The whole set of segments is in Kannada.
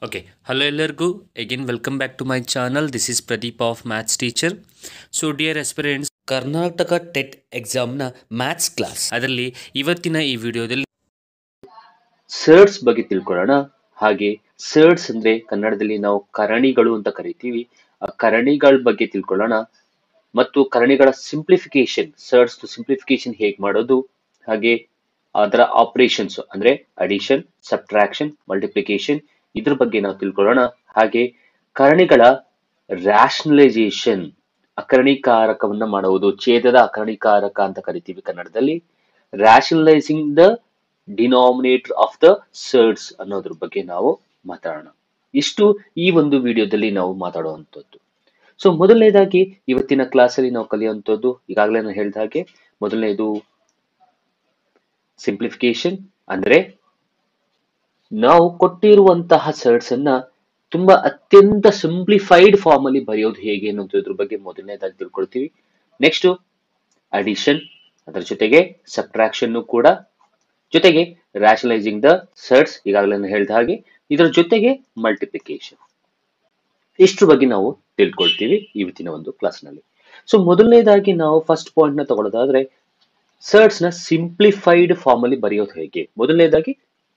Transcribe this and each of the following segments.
Okay, hello ಎಲ್ಲರಿಗೂ again welcome back to my channel. This is Pradeep of Maths Teacher. So dear aspirants, Karnataka TET ಎಕ್ಸಾಮ್ನ ಮ್ಯಾಥ್ಸ್ ಕ್ಲಾಸ್ ಅದರಲ್ಲಿ ಇವತ್ತಿನ ಈ ವಿಡಿಯೋದಲ್ಲಿ ಸರ್ಡ್ಸ್ ಬಗ್ಗೆ ತಿಳ್ಕೊಳ್ಳೋಣ. ಹಾಗೆ ಸರ್ಡ್ಸ್ ಅಂದ್ರೆ ಕನ್ನಡದಲ್ಲಿ ನಾವು ಕರಣಿಗಳು ಅಂತ ಕರಿತೀವಿ. ಆ ಕರಣಿಗಳ ಬಗ್ಗೆ ತಿಳ್ಕೊಳ್ಳೋಣ ಮತ್ತು ಕರಣಿಗಳ ಸಿಂಪ್ಲಿಫಿಕೇಶನ್, ಸರ್ಡ್ಸ್ ಸಿಂಪ್ಲಿಫಿಕೇಶನ್ ಹೇಗೆ ಮಾಡೋದು, ಹಾಗೆ ಅದರ ಆಪರೇಷನ್ಸ್ ಅಂದ್ರೆ ಅಡಿಷನ್, ಸಬ್ಟ್ರಾಕ್ಷನ್, ಮಲ್ಟಿಪ್ಲಿಕೇಶನ್ ಇದ್ರ ಬಗ್ಗೆ ನಾವು ತಿಳ್ಕೊಳ್ಳೋಣ. ಹಾಗೆ ಕರಣಿಗಳ ರ್ಯಾಷನಲೈಸೇಷನ್, ಅಕರಣೀಕಾರಕವನ್ನ ಮಾಡುವುದು, ಛೇದದ ಅಕರಣೀಕಾರಕ ಅಂತ ಕರಿತೀವಿ ಕನ್ನಡದಲ್ಲಿ. ರ್ಯಾಷನಲೈಸಿಂಗ್ ದ ಡಿನಾಮಿನೇಟರ್ ಆಫ್ ದ ಸರ್ಡ್ಸ್ ಅನ್ನೋದ್ರ ಬಗ್ಗೆ ನಾವು ಮಾತಾಡೋಣ. ಇಷ್ಟು ಈ ಒಂದು ವಿಡಿಯೋದಲ್ಲಿ ನಾವು ಮಾತಾಡುವಂಥದ್ದು. ಸೊ ಮೊದಲನೇದಾಗಿ ಇವತ್ತಿನ ಕ್ಲಾಸ್ ಅಲ್ಲಿ ನಾವು ಕಲಿಯುವಂಥದ್ದು, ಈಗಾಗಲೇ ನಾನು ಹೇಳಿದ ಹಾಗೆ, ಮೊದಲನೇದು ಸಿಂಪ್ಲಿಫಿಕೇಶನ್, ಅಂದ್ರೆ ನಾವು ಕೊಟ್ಟಿರುವಂತಹ ಸರ್ಡ್ಸ್ ಅನ್ನ ತುಂಬಾ ಅತ್ಯಂತ ಸಿಂಪ್ಲಿಫೈಡ್ ಫಾರ್ಮ್ ಅಲ್ಲಿ ಬರೆಯೋದು ಹೇಗೆ ಅನ್ನೋದ್ರ ಬಗ್ಗೆ ಮೊದಲನೇದಾಗಿ ತಿಳ್ಕೊಳ್ತೀವಿ. ನೆಕ್ಸ್ಟ್ ಅಡಿಷನ್, ಅದರ ಜೊತೆಗೆ ಸಬ್ಟ್ರಾಕ್ಷನ್ ಕೂಡ, ಜೊತೆಗೆ ರ್ಯಾಷನಲೈಸಿಂಗ್ ದ ಸರ್ಡ್ಸ್, ಈಗಾಗಲೇ ನಾನು ಹೇಳಿದ ಹಾಗೆ, ಇದರ ಜೊತೆಗೆ ಮಲ್ಟಿಪ್ಲಿಕೇಶನ್. ಇಷ್ಟ್ರ ಬಗ್ಗೆ ನಾವು ತಿಳ್ಕೊಳ್ತೀವಿ ಇವತ್ತಿನ ಒಂದು ಕ್ಲಾಸ್ ನಲ್ಲಿ. ಸೊ ಮೊದಲನೇದಾಗಿ ನಾವು ಫಸ್ಟ್ ಪಾಯಿಂಟ್ ನ ತಗೊಳ್ಳೋದಾದ್ರೆ, ಸರ್ಡ್ಸ್ ನ ಸಿಂಪ್ಲಿಫೈಡ್ ಫಾರ್ಮ್ ಅಲ್ಲಿ ಬರೆಯೋದು ಹೇಗೆ. ಮೊದಲನೇದಾಗಿ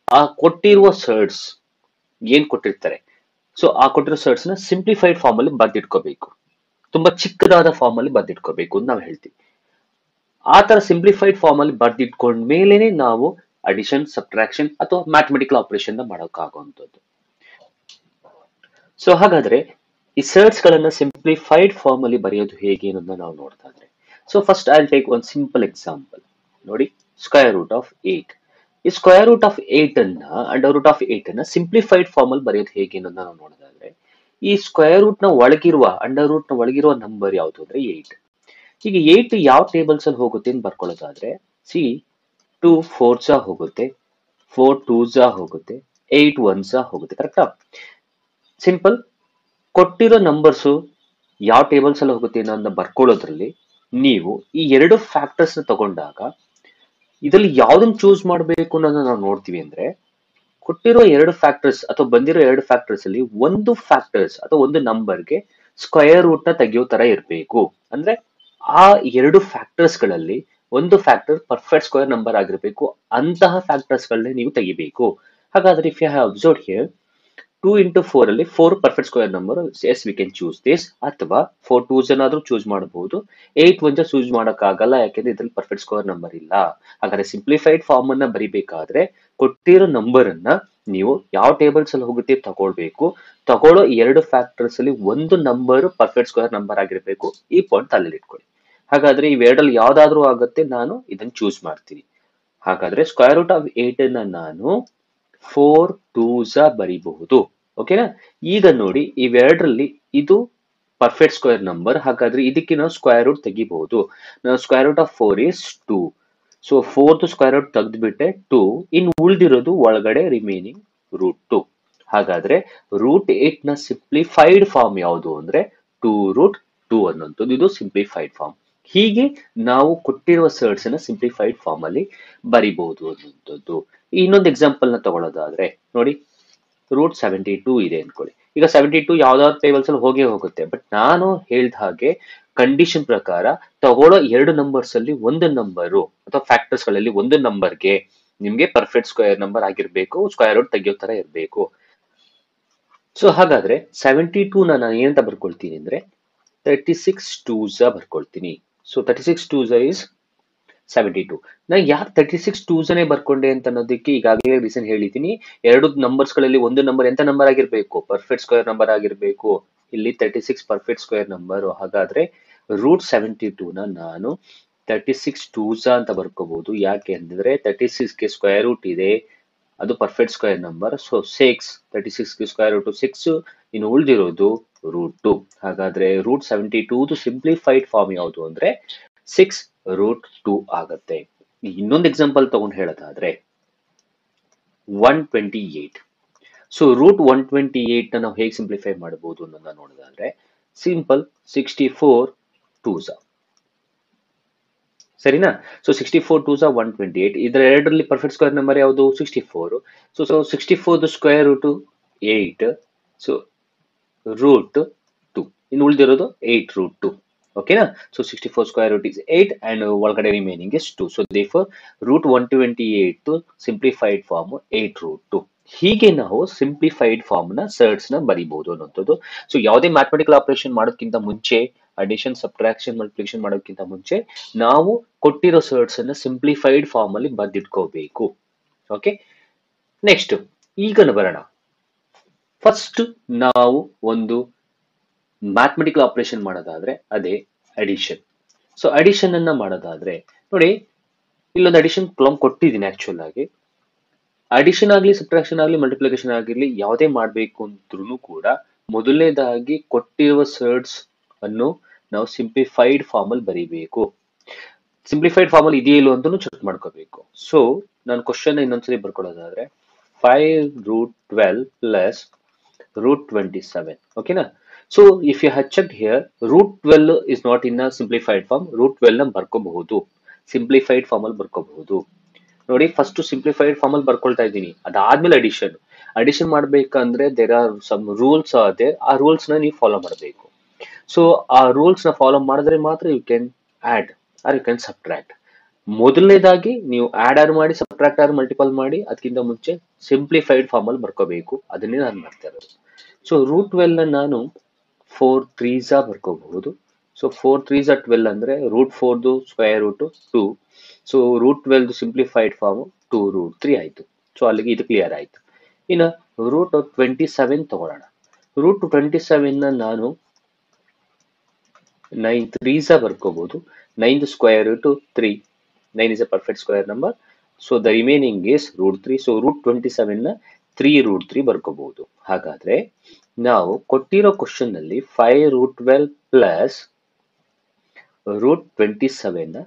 ಆ ಕೊಟ್ಟಿರುವ ಸರ್ಡ್ಸ್ ಏನ್ ಕೊಟ್ಟಿರ್ತಾರೆ, ಸೊ ಆ ಕೊಟ್ಟಿರೋ ಸರ್ಡ್ಸ್ ನ ಸಿಂಪ್ಲಿಫೈಡ್ ಫಾರ್ಮ್ ಅಲ್ಲಿ ಬರ್ದಿಟ್ಕೋಬೇಕು, ತುಂಬಾ ಚಿಕ್ಕದಾದ ಫಾರ್ಮ್ ಅಲ್ಲಿ ಬರ್ದಿಟ್ಕೋಬೇಕು ಅಂತ ನಾವು ಹೇಳ್ತೀವಿ. ಆ ತರ ಸಿಂಪ್ಲಿಫೈಡ್ ಫಾರ್ಮ್ ಅಲ್ಲಿ ಬರ್ದಿಟ್ಕೊಂಡ ಮೇಲೆನೆ ನಾವು ಅಡಿಷನ್, ಸಬ್ಟ್ರಾಕ್ಷನ್ ಅಥವಾ ಮ್ಯಾಥಮೆಟಿಕಲ್ ಆಪರೇಷನ್ ನ ಮಾಡೋಕ್ಕಾಗುವಂಥದ್ದು. ಸೊ ಹಾಗಾದ್ರೆ ಈ ಸರ್ಡ್ಸ್ ಗಳನ್ನ ಸಿಂಪ್ಲಿಫೈಡ್ ಫಾರ್ಮ್ ಅಲ್ಲಿ ಬರೆಯೋದು ಹೇಗೆ ಅನ್ನೋದನ್ನ ನಾವು ನೋಡ್ತಾ ಇದ್ರೆ, so first I take one simple example. ನೋಡಿ, ಸ್ಕ್ವೇರ್ ರೂಟ್ ಆಫ್ 8. ಈ ಸ್ಕ್ವೇರ್ ರೂಟ್ ಆಫ್ 8 ಅನ್ನ, ಅಂಡರ್ ರೂಟ್ ಆಫ್ 8 ಅನ್ನ ಸಿಂಪ್ಲಿಫೈಡ್ ಫಾರ್ಮ್ ಅಲ್ಲಿ ಬರೆಯೋದು ಹೇಗೆ ಅನ್ನೋದನ್ನ ನಾವು ನೋಡೋದಾದ್ರೆ, ಈ ಸ್ಕ್ವೇರ್ ರೂಟ್ ನ ಒಳಗಿರುವ, ಅಂಡರ್ ರೂಟ್ ನ ಒಳಗಿರುವ ನಂಬರ್ ಯಾವುದು ಅಂದ್ರೆ 8. ಈಗ 8 ಯಾವ ಟೇಬಲ್ಸ್ ಅಲ್ಲಿ ಹೋಗುತ್ತೆ ಅಂತ ಬರ್ಕೊಳ್ಳೋದಾದ್ರೆ, ಸಿ 2 4s ಹೋಗುತ್ತೆ, 4 2s ಹೋಗುತ್ತೆ, 8 1s ಹೋಗುತ್ತೆ. ಕರೆಕ್ಟಾ? ಸಿಂಪಲ್. ಕೊಟ್ಟಿರೋ ನಂಬರ್ಸ್ ಯಾವ ಟೇಬಲ್ಸ್ ಅಲ್ಲಿ ಹೋಗುತ್ತೆ ಅನ್ನೋದನ್ನ ಬರ್ಕೊಳ್ಳೋದ್ರಲ್ಲಿ ನೀವು ಈ ಎರಡು ಫ್ಯಾಕ್ಟರ್ಸ್ ನ ತಗೊಂಡಾಗ ಇದರಲ್ಲಿ ಯಾವ್ದನ್ನ ಚೂಸ್ ಮಾಡಬೇಕು ಅನ್ನೋದನ್ನ ನಾವು ನೋಡ್ತೀವಿ. ಅಂದ್ರೆ ಕೊಟ್ಟಿರೋ ಎರಡು ಫ್ಯಾಕ್ಟರ್ಸ್ ಅಥವಾ ಬಂದಿರೋ ಎರಡು ಫ್ಯಾಕ್ಟರ್ಸ್ ಅಲ್ಲಿ ಒಂದು ಫ್ಯಾಕ್ಟರ್ಸ್ ಅಥವಾ ಒಂದು ನಂಬರ್ಗೆ ಸ್ಕ್ವೇರ್ ರೂಟ್ ನ ತೆಗೆಯೋ ತರ ಇರಬೇಕು. ಅಂದ್ರೆ ಆ ಎರಡು ಫ್ಯಾಕ್ಟರ್ಸ್ ಗಳಲ್ಲಿ ಒಂದು ಫ್ಯಾಕ್ಟರ್ ಪರ್ಫೆಕ್ಟ್ ಸ್ಕ್ವೇರ್ ನಂಬರ್ ಆಗಿರಬೇಕು, ಅಂತಹ ಫ್ಯಾಕ್ಟರ್ಸ್ ಗಳನ್ನೇ ನೀವು ತೆಗಿಬೇಕು. ಹಾಗಾದ್ರೆ if you have observed here, 2 into 4 ಅಲ್ಲಿ 4 perfect square number, as we can choose this. ಅಥವಾ 4 2s ಅನ್ನಾದ್ರೂ ಚೂಸ್ ಮಾಡಬಹುದು, 8 1s ಚೂಸ್ ಮಾಡಕ್ಕಾಗಲ್ಲ, ಯಾಕೆಂದ್ರೆ ಇದ್ರಲ್ಲಿ ಪರ್ಫೆಕ್ಟ್ ಸ್ಕ್ವೇರ್ ನಂಬರ್ ಇಲ್ಲ. ಹಾಗಾದ್ರೆ ಸಿಂಪ್ಲಿಫೈಡ್ ಫಾರ್ಮ್ ಅನ್ನ ಬರಿಬೇಕಾದ್ರೆ ಕೊಟ್ಟಿರೋ ನಂಬರ್ ಅನ್ನ ನೀವು ಯಾವ ಟೇಬಲ್ಸ್ ಅಲ್ಲಿ ಹೋಗುತ್ತೆ ತಗೊಳ್ಬೇಕು. ತಗೊಳ್ಳೋ ಎರಡು ಫ್ಯಾಕ್ಟರ್ಸ್ ಅಲ್ಲಿ ಒಂದು ನಂಬರ್ ಪರ್ಫೆಕ್ಟ್ ಸ್ಕ್ವೇರ್ ನಂಬರ್ ಆಗಿರ್ಬೇಕು. ಈ ಪಾಯಿಂಟ್ ತಲೆಯಲ್ಲಿ ಇಟ್ಕೊಳ್ಳಿ. ಹಾಗಾದ್ರೆ ಇವೆರಡಲ್ಲಿ ಯಾವ್ದಾದ್ರೂ ಆಗುತ್ತೆ, ನಾನು ಇದನ್ನ ಚೂಸ್ ಮಾಡ್ತೀನಿ. ಹಾಗಾದ್ರೆ ಸ್ಕ್ವೇರ್ ರೂಟ್ ಆಫ್ 8 ಅನ್ನ ನಾನು 4 2s ಬರೀಬಹುದು. ಓಕೆನಾ? ಈಗ ನೋಡಿ, ಇವೆರಡರಲ್ಲಿ ಇದು ಪರ್ಫೆಕ್ಟ್ ಸ್ಕ್ವೇರ್ ನಂಬರ್, ಹಾಗಾದ್ರೆ ಇದಕ್ಕೆ ನಾವು ಸ್ಕ್ವೇರ್ ರೂಟ್ ತೆಗಿಬಹುದು. ನಾವು square root of 4 is 2. So 4th square root ತೆಗೆದ್ಬಿಟ್ಟೆ 2, ಇನ್ನು ಉಳಿದಿರೋದು ಒಳಗಡೆ ರಿಮೈನಿಂಗ್ ರೂಟ್ 2. ಹಾಗಾದ್ರೆ ರೂಟ್ 8 ನ ಸಿಂಪ್ಲಿಫೈಡ್ ಫಾರ್ಮ್ ಯಾವುದು ಅಂದ್ರೆ 2 ರೂಟ್ 2 ಅನ್ನೋಂಥದ್ದು, ಇದು ಸಿಂಪ್ಲಿಫೈಡ್ ಫಾರ್ಮ್. ಹೀಗೆ ನಾವು ಕೊಟ್ಟಿರುವ ಸರ್ಡ್ಸ್ ಅನ್ನ ಸಿಂಪ್ಲಿಫೈಡ್ ಫಾರ್ಮ್ ಅಲ್ಲಿ ಬರಿಬಹುದು ಅನ್ನುವಂಥದ್ದು. ಇನ್ನೊಂದು ಎಕ್ಸಾಂಪಲ್ ನ ತಗೊಳ್ಳೋದಾದ್ರೆ, ನೋಡಿ, ರೂಟ್ 72 ಇದೆ ಅನ್ಕೊಳ್ಳಿ. ಈಗ 72 ಯಾವ್ದಾದ್ರು ಟೇಬಲ್ಸ್ ಅಲ್ಲಿ ಹೋಗುತ್ತೆ, ಬಟ್ ನಾನು ಹೇಳಿದ ಹಾಗೆ ಕಂಡೀಷನ್ ಪ್ರಕಾರ ತಗೊಳ್ಳೋ ಎರಡು ನಂಬರ್ಸ್ ಅಲ್ಲಿ ಒಂದು ನಂಬರು ಅಥವಾ ಫ್ಯಾಕ್ಟರ್ಸ್ ಗಳಲ್ಲಿ ಒಂದು ನಂಬರ್ಗೆ ನಿಮ್ಗೆ ಪರ್ಫೆಕ್ಟ್ ಸ್ಕ್ವೇರ್ ನಂಬರ್ ಆಗಿರ್ಬೇಕು, ಸ್ಕ್ವೇರ್ ರೂಟ್ ತೆಗಿಯೋ ತರ ಇರಬೇಕು. ಸೊ ಹಾಗಾದ್ರೆ 72 ನಾನು ಏನಂತ ಬರ್ಕೊಳ್ತೀನಿ ಅಂದ್ರೆ 36 2s ಬರ್ಕೊಳ್ತೀನಿ. So 36 2s is 72. ನಾನು ಯಾಕೆ 36 2s ಬರ್ಕೊಂಡೆ ಅಂತ ಅನ್ನೋದಕ್ಕೆ ಈಗಾಗಲೇ ರೀಸನ್ ಹೇಳಿದ್ದೀನಿ. ಎರಡು ನಂಬರ್ಸ್ ಗಳಲ್ಲಿ ಒಂದು ನಂಬರ್ ಎಂತ ನಂಬರ್ ಆಗಿರ್ಬೇಕು, ಪರ್ಫೆಕ್ಟ್ ಸ್ಕ್ವೇರ್ ನಂಬರ್ ಆಗಿರ್ಬೇಕು. ಇಲ್ಲಿ 36 ಪರ್ಫೆಕ್ಟ್ ಸ್ಕ್ವೇರ್ ನಂಬರ್. ಹಾಗಾದ್ರೆ ರೂಟ್ 72 ನ ನಾನು 36 2s ಅಂತ ಬರ್ಕೋಬಹುದು. ಯಾಕೆ ಅಂದ್ರೆ 36 ಗೆ ಸ್ಕ್ವೇರ್ ರೂಟ್ ಇದೆ, ಅದು ಪರ್ಫೆಕ್ಟ್ ಸ್ಕ್ವೇರ್ ನಂಬರ್. ಸೊ 6, 36 ಗೆ ಸ್ಕ್ವೇರ್ ರೂಟ್ 6, ಇನ್ನು ಉಳಿದಿರೋದು ರೂಟ್ 2. ಹಾಗಾದ್ರೆ ರೂಟ್ 72 ಸಿಂಪ್ಲಿಫೈಡ್ ಫಾರ್ಮ್ ಯಾವುದು ಅಂದ್ರೆ 6 ರೂಟ್ 2 ಆಗತ್ತೆ. ಇನ್ನೊಂದು ಎಕ್ಸಾಂಪಲ್ ತಗೊಂಡು ಹೇಳೋದಾದ್ರೆ 128. ಸೊ ರೂಟ್ 128 ನಾವು ಹೇಗೆ ಸಿಂಪ್ಲಿಫೈ ಮಾಡಬಹುದು ಅನ್ನೋದನ್ನ ನೋಡೋದಾದ್ರೆ, ಸಿಂಪಲ್ 64 2s. ಸರಿನಾ? So 64 2s 128. ಇದರ ಎರಡರಲ್ಲಿ ಪರ್ಫೆಕ್ಟ್ ಸ್ಕ್ವೇರ್ ನಂಬರ್ ಯಾವುದು? 64. So 64 square root 8, so root 2. ಇನ್ನು ಉಳಿದಿರೋದು 8 ರೂಟ್ 2. ಓಕೆನಾ? So 64 square root is 8 and ಒಳಗಡೆ remaining is 2. So therefore root 128 simplified form 8 root 2. ಹೀಗೆ ನಾವು ಸಿಂಪ್ಲಿಫೈಡ್ ಫಾರ್ಮ್ ನ ಸರ್ಟ್ಸ್ ನ ಬರಿಬಹುದು ಅನ್ನೋಂಥದ್ದು. ಸೊ ಯಾವುದೇ ಮ್ಯಾಥಮೆಟಿಕಲ್ ಆಪರೇಷನ್ ಮಾಡೋದಕ್ಕಿಂತ ಮುಂಚೆ, ಅಡಿಷನ್ ಸಬ್ಟ್ರಾಕ್ಷನ್ ಮಲ್ಟಿಪ್ಲಿಕೇಶನ್ ಮಾಡೋದಕ್ಕಿಂತ ಮುಂಚೆ ನಾವು ಕೊಟ್ಟಿರೋ ಸರ್ಟ್ಸ್ ಅನ್ನ ಸಿಂಪ್ಲಿಫೈಡ್ ಫಾರ್ಮ್ ಅಲ್ಲಿ ಬರೆದಿಟ್ಕೋಬೇಕು. ಓಕೆ, ನೆಕ್ಸ್ಟ್ ಈಗ ಬರೋಣ. ಫಸ್ಟ್ ನಾವು ಒಂದು ಮ್ಯಾಥಮೆಟಿಕಲ್ ಆಪರೇಷನ್ ಮಾಡೋದಾದ್ರೆ ಅದೇ ಅಡಿಷನ್. ಸೊ ಅಡಿಷನ್ ಅನ್ನ ಮಾಡೋದಾದ್ರೆ ನೋಡಿ, ಇಲ್ಲೊಂದು ಅಡಿಷನ್ ಪ್ರಾಬ್ಲಮ್ ಕೊಟ್ಟಿದ್ದೀನಿ. ಆಕ್ಚುಲ್ ಆಗಿ ಅಡಿಷನ್ ಆಗಲಿ ಸಬ್ಟ್ರಾಕ್ಷನ್ ಆಗಲಿ ಮಲ್ಟಿಪ್ಲಿಕೇಶನ್ ಆಗಿರ್ಲಿ ಯಾವುದೇ ಮಾಡಬೇಕು ಅಂದ್ರೂ ಕೂಡ ಮೊದಲನೇದಾಗಿ ಕೊಟ್ಟಿರುವ ಸರ್ಟ್ಸ್ ಅನ್ನು ನಾವು ಸಿಂಪ್ಲಿಫೈಡ್ ಫಾರ್ಮ್ ಅಲ್ಲಿ ಬರೀಬೇಕು. ಸಿಂಪ್ಲಿಫೈಡ್ ಫಾರ್ಮ್ ಅಲ್ಲಿ ಇದೆಯೋ ಇಲ್ಲೋ ಅಂತಾನು ಚೆಕ್ ಮಾಡ್ಕೋಬೇಕು. ಸೊ ನಾನು ಕ್ವಶನ್ ಇನ್ನೊಂದ್ಸರಿ ಬರ್ಕೊಳ್ಳೋದಾದ್ರೆ 5 ರೂಟ್ 12 ಪ್ಲಸ್ ರೂಟ್ 27. ಓಕೆನಾ? So if you have checked here, root 12 is not in a simplified form. Root 12 ನ ಬರ್ಕೋಬಹುದು, ಸಿಂಪ್ಲಿಫೈಡ್ ಫಾರ್ಮ್ ಅಲ್ಲಿ ಬರ್ಕೋಬಹುದು. ನೋಡಿ, ಫಸ್ಟ್ ಸಿಂಪ್ಲಿಫೈಡ್ ಫಾರ್ಮ್ ಅಲ್ಲಿ ಬರ್ಕೊಳ್ತಾ ಇದ್ದೀನಿ. ಅದಾದ್ಮೇಲೆ ಅಡಿಷನ್ ಮಾಡ್ಬೇಕಂದ್ರೆ ದೇರ್ ಆರ್ ಸಮ್ ರೂಲ್ಸ್ ಅದೇ, ಆ ರೂಲ್ಸ್ ನ ನೀವು ಫಾಲೋ ಮಾಡಬೇಕು. ಸೊ ಆ ರೂಲ್ಸ್ ನ ಫಾಲೋ ಮಾಡಿದ್ರೆ ಮಾತ್ರ you can add or you can subtract. ಮೊದಲನೇದಾಗಿ ನೀವು ಆಡ್ ಮಾಡಿ ಸಬ್ಟ್ರಾಕ್ಟ್ ಆರ್ ಮಲ್ಟಿಪಲ್ ಮಾಡಿ, ಅದಕ್ಕಿಂತ ಮುಂಚೆ ಸಿಂಪ್ಲಿಫೈಡ್ ಫಾರ್ಮ್ ಅಲ್ಲಿ ಬರ್ಕೋಬೇಕು. ಅದನ್ನೇ ನಾನು ಮಾಡ್ತಾ ಇರೋದು. ಸೊ ರೂಟ್ 12 ನ ನಾನು 4 3s ಬರ್ಕೋಬಹುದು. ಸೊ 4 3s 12 ಅಂದ್ರೆ root 4 square root 2. So root 12 simplified form 2 root 3 ಆಯ್ತು. ಸೊ ಅಲ್ಲಿಗೆ ಇದು ಕ್ಲಿಯರ್ ಆಯ್ತು. ಇನ್ನು ರೂಟ್ 27 ತಗೊಳ್ಳೋಣ. ರೂಟ್ 27 ನ ನಾನು 9 3s ಬರ್ಕೋಬಹುದು. 9 square root 3. 9 is a perfect square number. So the remaining is root 3. So root 27 ನ 3 ರೂಟ್ 3 ಬರ್ಕೋಬಹುದು. ಹಾಗಾದ್ರೆ ನಾವು ಕೊಟ್ಟಿರೋ ಕ್ವಶನ್ ನಲ್ಲಿ 5 ರೂಟ್ 12 ಪ್ಲಸ್ ರೂಟ್ 27 ನ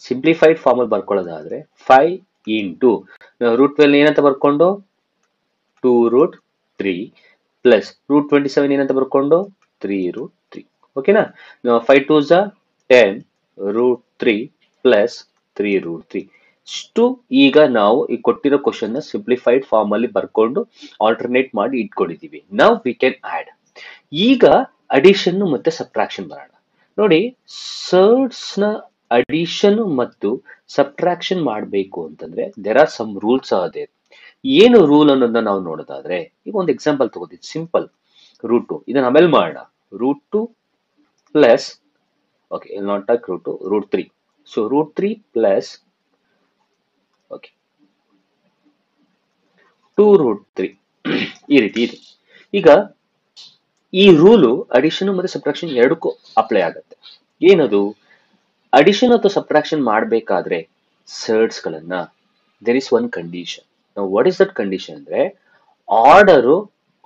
ಸಿಂಪ್ಲಿಫೈಡ್ ಫಾರ್ಮ್ ಅಲ್ಲಿ ಬರ್ಕೊಳ್ಳೋದಾದ್ರೆ 5 ಇಂಟು ರೂಟ್ 12 ಏನಂತ ಬರ್ಕೊಂಡು 2 ರೂಟ್ 3 ಪ್ಲಸ್ ರೂಟ್ 27 ಏನಂತ ಬರ್ಕೊಂಡು 3 ರೂಟ್ 3. ಓಕೆನಾ? 5 2s 10 ರೂಟ್ 3 ಪ್ಲಸ್ 3 ರೂಟ್ 3. ಇಷ್ಟು ಈಗ ನಾವು ಈ ಕೊಟ್ಟಿರೋ ಕ್ವಶನ್ ನ ಸಿಂಪ್ಲಿಫೈಡ್ ಫಾರ್ಮ್ ಅಲ್ಲಿ ಬರ್ಕೊಂಡು ಆಲ್ಟರ್ನೇಟ್ ಮಾಡಿ ಇಟ್ಕೊಂಡಿದೀವಿ. Now we can add. ಈಗ ಅಡಿಷನ್ ಮತ್ತೆ ಸಬ್ಟ್ರಾಕ್ಷನ್ ಬರೋಣ. ನೋಡಿ, ಸರ್ಟ್ಸ್ ನ ಅಡಿಷನ್ ಮತ್ತು ಸಬ್ಟ್ರಾಕ್ಷನ್ ಮಾಡಬೇಕು ಅಂತಂದ್ರೆ ದೇರ್ ಆರ್ ಸಮ್ ರೂಲ್ಸ್ ಅದೇ. ಏನು ರೂಲ್ ಅನ್ನೋದನ್ನ ನಾವು ನೋಡೋದಾದ್ರೆ, ಈಗ ಒಂದು ಎಕ್ಸಾಂಪಲ್ ತಗೋತೀವಿ. Simple root 2. ಇದನ್ನ ಆಮೇಲೆ ಮಾಡೋಣ. Root 2 plus, okay not root 2, root 3. So root 3 plus, okay 2 root 3 ಈ ರೀತಿ ಇದೆ. ಈಗ ಈ ರೂಲು ಅಡಿಷನ್ ಮತ್ತೆ ಸಬ್ಟ್ರಾಕ್ಷನ್ ಎರಡಕ್ಕೂ ಅಪ್ಲೈ ಆಗುತ್ತೆ. ಏನದು? ಅಡಿಷನ್ ಅಥವಾ ಸಬ್ಟ್ರಾಕ್ಷನ್ ಮಾಡಬೇಕಾದ್ರೆ ಸರ್ಟ್ಸ್ ಗಳನ್ನ ದೇರ್ ಇಸ್ ಒನ್ ಕಂಡೀಷನ್. ನಾವು ವಾಟ್ ಇಸ್ ದಟ್ ಕಂಡೀಷನ್ ಅಂದ್ರೆ,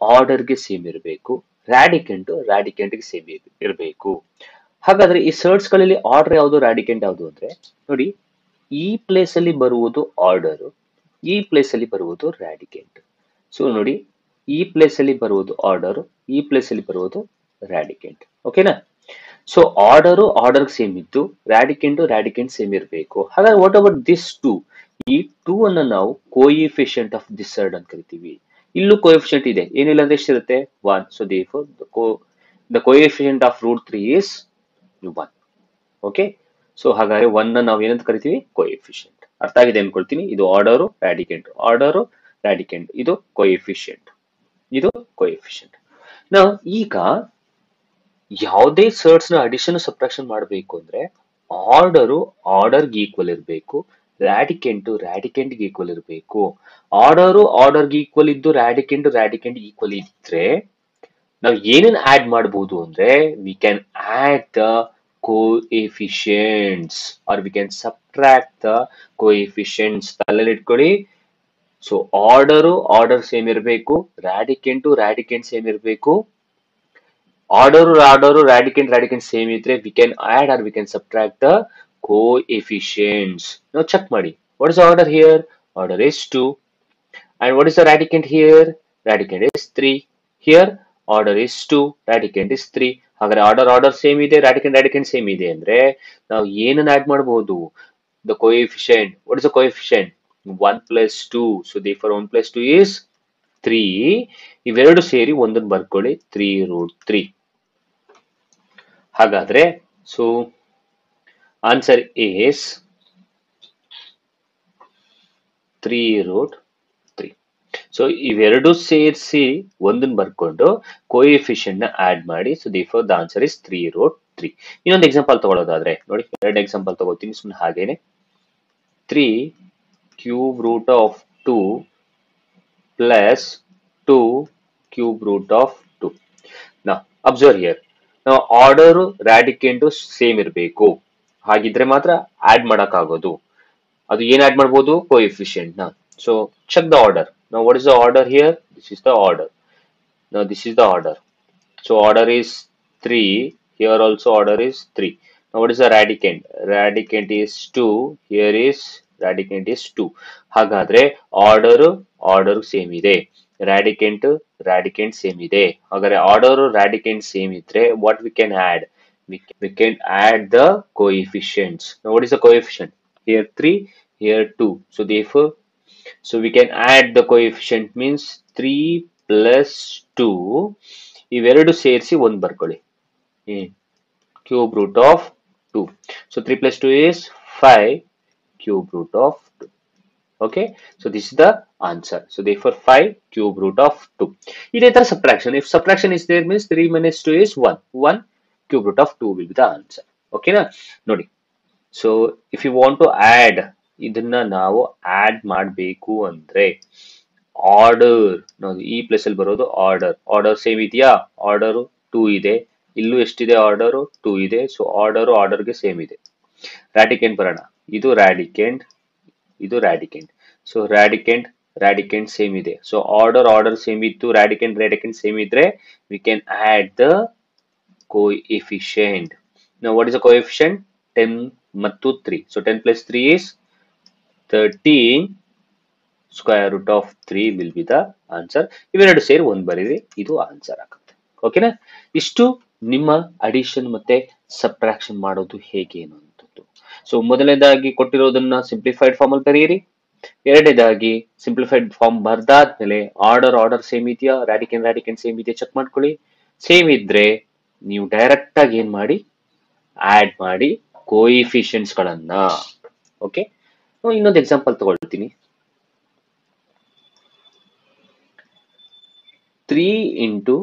ಆರ್ಡರ್ಗೆ ಸೇಮ್ ಇರಬೇಕು, ರಾಡಿಕೆಂಟ್ಗೆ ಸೇಮ್ ಇರಬೇಕು. ಹಾಗಾದ್ರೆ ಈ ಸರ್ಟ್ಸ್ ಗಳಲ್ಲಿ ಆರ್ಡರ್ ಯಾವುದು, ರಾಡಿಕೆಂಟ್ ಯಾವುದು ಅಂದ್ರೆ ನೋಡಿ, ಈ ಪ್ಲೇಸ್ ಅಲ್ಲಿ ಬರುವುದು ಆರ್ಡರ್, ಈ ಪ್ಲೇಸ್ ಅಲ್ಲಿ ಬರುವುದು ರಾಡಿಕೆಂಟ್. ಸೊ ನೋಡಿ, ಈ ಪ್ಲೇಸ್ ಅಲ್ಲಿ ಬರುವುದು ಆರ್ಡರ್, ಈ ಪ್ಲೇಸ್ ಅಲ್ಲಿ ಬರುವುದು ರಾಡಿಕೆಂಟ್. ಓಕೆನಾ? ಸೊ ಆರ್ಡರ್ ಸೇಮ್ ಇದ್ದು ರಾಡಿಕೆಂಟ್ ಸೇಮ್ ಇರಬೇಕು. ಹಾಗಾದ್ರೆ ವಾಟ್ ಅಬೌಟ್ ದಿಸ್ 2? ಈ 2 ಅನ್ನ ನಾವು ಕೋಎಫಿಷಿಯಂಟ್ ಆಫ್ ದಿಸ್ ಸರ್ಟ್ ಅಂತ ಕರಿತೀವಿ. ಇಲ್ಲೂ ಕೋಎಫಿಷಿಯಂಟ್ ಇದೆ, ಏನಿಲ್ಲ ಅಂದ್ರೆ ಎಷ್ಟಿರುತ್ತೆ 1. So therefore the coefficient of root 3 is 1. Okay, so ಹಾಗಾದ್ರೆ 1 ನ ನಾವು ಏನಂತ ಕರಿತೀವಿ? ಕೋಎಫಿಷಿಯಂಟ್. ಅರ್ಥ ಆಗಿದೆ ಅನ್ಕೊಳ್ತೀನಿ. ಇದು ಆರ್ಡರ್ ರಾಡಿಕೆಂಟ್, ಇದು ಕೋಎಫಿಷಿಯಂಟ್, ಇದು ಕೋಎಫಿಷಿಯಂಟ್. ನಾವು ಈಗ ಯಾವುದೇ ಸರ್ಟ್ಸ್ ನ ಅಡಿಷನ್ ಸಬ್ಟ್ರಾಕ್ಷನ್ ಮಾಡಬೇಕು ಅಂದ್ರೆ ಆರ್ಡರ್ಗೆ ಈಕ್ವಲ್ ಇರಬೇಕು, ರಾಡಿಕೆಂಟ್ಗೆ ಈಕ್ವಲ್ ಇರಬೇಕು. ಆರ್ಡರ್ಗೆ ಈಕ್ವಲ್ ಇದ್ದು ರಾಡಿಕೆಂಟ್ ಈಕ್ವಲ್ ಇದ್ರೆ ನಾವು ಏನೇನ್ ಆಡ್ ಮಾಡಬಹುದು ಅಂದ್ರೆ, we can add the coefficients or we can subtract the coefficients. ತಲೆಯಲ್ಲಿ ಇಟ್ಕೊಳ್ಳಿ. ಸೊ ಆರ್ಡರ್ ಸೇಮ್ ಇರಬೇಕು, ರಾಡಿಕೆಂಟ್ ಸೇಮ್ ಇರಬೇಕು. ಆರ್ಡರ್ ರಾಡಿಕೆಂಟ್ ಸೇಮ್ ಇದ್ರೆ we can add or we can subtract the coefficients. ನಾವು ಚೆಕ್ ಮಾಡಿ. What is order here? Order is 2. And what is the radicand here? Radicand is 3. Here order is 2, radicand is 3. ಹಾಗಾದ್ರೆ ಆರ್ಡರ್ ಸೇಮ್ ಇದೆ, ರಾಡಿಕೆಂಟ್ ಸೇಮ್ ಇದೆ ಅಂದ್ರೆ ನಾವು ಏನನ್ನ ಆಡ್ ಮಾಡಬಹುದು? The coefficient. What is the coefficient? 1 plus 2. So therefore 1 plus 2 is 3. ಇವೆರಡು ಸೇರಿ ಒಂದನ್ನು ಬರ್ಕೊಳ್ಳಿ 3√3. ಹಾಗಾದ್ರೆ ಸೊ ಆನ್ಸರ್ ಈಸ್ 3√3. ಸೊ ಇವೆರಡು ಸೇರಿಸಿ ಒಂದನ್ನು ಬರ್ಕೊಂಡು ಕೋಎಫಿಷಿಯಂಟ್ ನ ಆಡ್ ಮಾಡಿ. So therefore the answer is 3√3. ಇನ್ನೊಂದು ಎಕ್ಸಾಂಪಲ್ ತಗೊಳ್ಳೋದಾದ್ರೆ ನೋಡಿ, ಎರಡು ಎಕ್ಸಾಂಪಲ್ ತಗೋತೀನಿ ಸುಮ್ಮನೆ ಹಾಗೇನೆ. 3 cube root of 2 plus 2 cube root of 2. Now observe here. Now order radicand same ಇರಬೇಕು, ಹಾಗಿದ್ರೆ ಮಾತ್ರ ಆಡ್ ಮಾಡಕ್ ಆಗೋದು. ಅದು ಏನ್ ಆಡ್ ಮಾಡಬಹುದು? ಕೋಎಫಿಷಿಯಂಟ್ ನ. So check the order. Now what is the order here? This is the order. Now this is the order. So order is 3. Here also order is 3. Now what is the radicand? Radicand is 2. Here is radicand is 2. ಹಾಗಾದ್ರೆ ಆರ್ಡರ್ ಸೇಮ್ ಇದೆ, radicand ಸೇಮ್ ಇದೆ. ಹಾಗಾದ್ರೆ ಆರ್ಡರ್ radicand ಸೇಮ್ ಇದ್ರೆ what we can add? We can add the coefficients. Now what is the coefficient? Here 3, here 2. So therefore, so we can add the coefficient means 3 plus 2. ಇವೆರಡು ಸೇರಿಸಿ ಒಂದು ಬರ್ಕೊಳ್ಳಿ, cube root of 2. So 3 plus 2 is 5 cube root of 2. Okay, so this is the answer. So therefore 5 cube root of 2. ಇದೇ ತರ subtraction. If subtraction is there means 3 minus 2 is 1. 1 cube root of 2 will be the answer. Okay na? ನೋಡಿ, so if you want to add, ಇದನ್ನ ನಾವು ಆಡ್ ಮಾಡಬೇಕು ಅಂದ್ರೆ ಆರ್ಡರ್, ನಾವು ಈ ಪ್ಲೇಸ್ ಅಲ್ಲಿ ಬರೋದು ಆರ್ಡರ್ ಸೇಮ್ ಇದೆಯಾ? ಆರ್ಡರ್ 2 ಇದೆ, ಇಲ್ಲೂ ಎಷ್ಟಿದೆ? ಆರ್ಡರ್ 2 ಇದೆ. ಸೊ ಆರ್ಡರ್ಗೆ ಸೇಮ್ ಇದೆ. ರಾಡಿಕೆಂಟ್ ಬರೋಣ, ಇದು ರಾಡಿಕೆಂಟ್, ಇದು ರಾಡಿಕೆಂಟ್. ಸೊ ರಾಡಿಕೆಂಟ್ ಸೇಮ್ ಇದೆ. ಸೊ ಆರ್ಡರ್ ಸೇಮ್ ಇತ್ತು, ರಾಡಿಕೆಂಟ್ ಸೇಮ್ ಇದ್ರೆ we can add the coefficient. Now what is the coefficient? 10 ಮತ್ತು 3. So 10 plus 3 is 13. Square root of 3 will be the answer. ಇವೆರಡು ಸೇರಿ ಒಂದು ಬರೀರಿ, ಇದು ಆನ್ಸರ್ ಆಗುತ್ತೆ. ಓಕೆನಾ? ಇಷ್ಟು ನಿಮ್ಮ ಅಡಿಷನ್ ಮತ್ತೆ ಸಬ್ಟ್ರಾಕ್ಷನ್ ಮಾಡೋದು ಹೇಗೆ ಅನ್ನುವಂಥದ್ದು. ಸೊ ಮೊದಲನೇದಾಗಿ ಕೊಟ್ಟಿರೋದನ್ನ ಸಿಂಪ್ಲಿಫೈಡ್ ಫಾರ್ಮ್ ಅಲ್ಲಿ ಬರೆಯಿರಿ. ಎರಡನೇದಾಗಿ ಸಿಂಪ್ಲಿಫೈಡ್ ಫಾರ್ಮ್ ಬರ್ದಾದ್ಮೇಲೆ ಆರ್ಡರ್ ಸೇಮ್ ಇದೆಯಾ, ರಾಡಿಕೆಂಟ್ ಸೇಮ್ ಇದೆಯಾ ಚೆಕ್ ಮಾಡ್ಕೊಳ್ಳಿ. ಸೇಮ್ ಇದ್ರೆ ನೀವು ಡೈರೆಕ್ಟ್ ಆಗಿ ಏನ್ ಮಾಡಿ, ಆಡ್ ಮಾಡಿ ಕೋಎಫಿಷಿಯಂಟ್ಸ್ ಗಳನ್ನ. ಓಕೆ, ಇನ್ನೊಂದು ಎಕ್ಸಾಂಪಲ್ ತಗೊಳ್ತೀನಿ. 3 into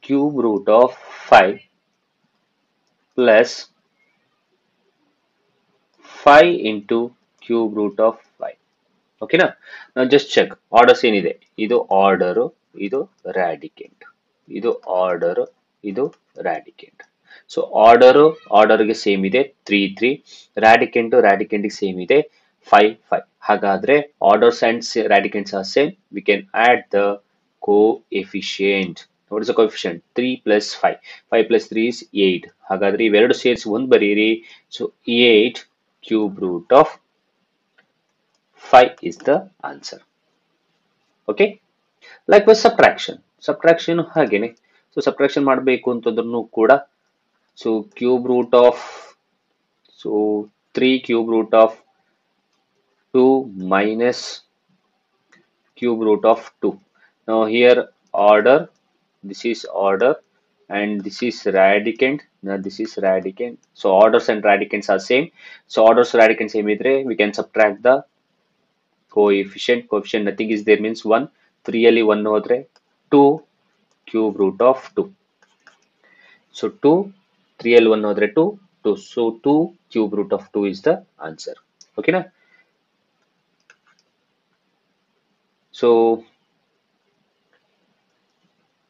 cube root of 5 plus 5 into cube root of 5. ಓಕೆನಾ? ನಾವು ಜಸ್ಟ್ ಚೆಕ್ ಆರ್ಡರ್ಸ್ ಏನಿದೆ. ಇದು ಆರ್ಡರ್, ಇದು ರಾಡಿಕೆಂಟ್, ಇದು ಆರ್ಡರ್, ಇದು ರಾಡಿಕೆಂಟ್. ಸೊ ಆರ್ಡರ್ಗೆ ಸೇಮ್ ಇದೆ 3 3, ರಾಡಿಕೆಂಟ್ ಸೇಮ್ ಇದೆ 5 5. ಹಾಗಾದ್ರೆ orders and radicands are same. We can add the coefficient. What is the coefficient? 3 plus 5. 5 plus 3 is 8. ಹಾಗಾದ್ರೆ ಇವೆರಡು ಸೇರಿಸಿ ಒಂದು ಬರೀರಿ. So 8 cube root of 5 is the answer. Okay, likewise subtraction ಹಾಗೇನೆ. ಸೊ ಸಬ್ಟ್ರಾಕ್ಷನ್ ಮಾಡಬೇಕು ಅಂತಂದ್ರೂ ಕೂಡ so cube root of 3 cube root of 2 minus cube root of 2. Now here order, this is order and this is radicand. Now this is radicand. So orders and radicands are same. So orders radicands same idre we can subtract the coefficient. Nothing is there means 1. 3 ಅಲ್ಲಿ 1 ಹೋದ್ರೆ 2 cube root of 2. So 2, 3 ಅಲ್ಲಿ 1 ಹೋದ್ರೆ 2. So 2 cube root of 2 is the answer. Okay na? So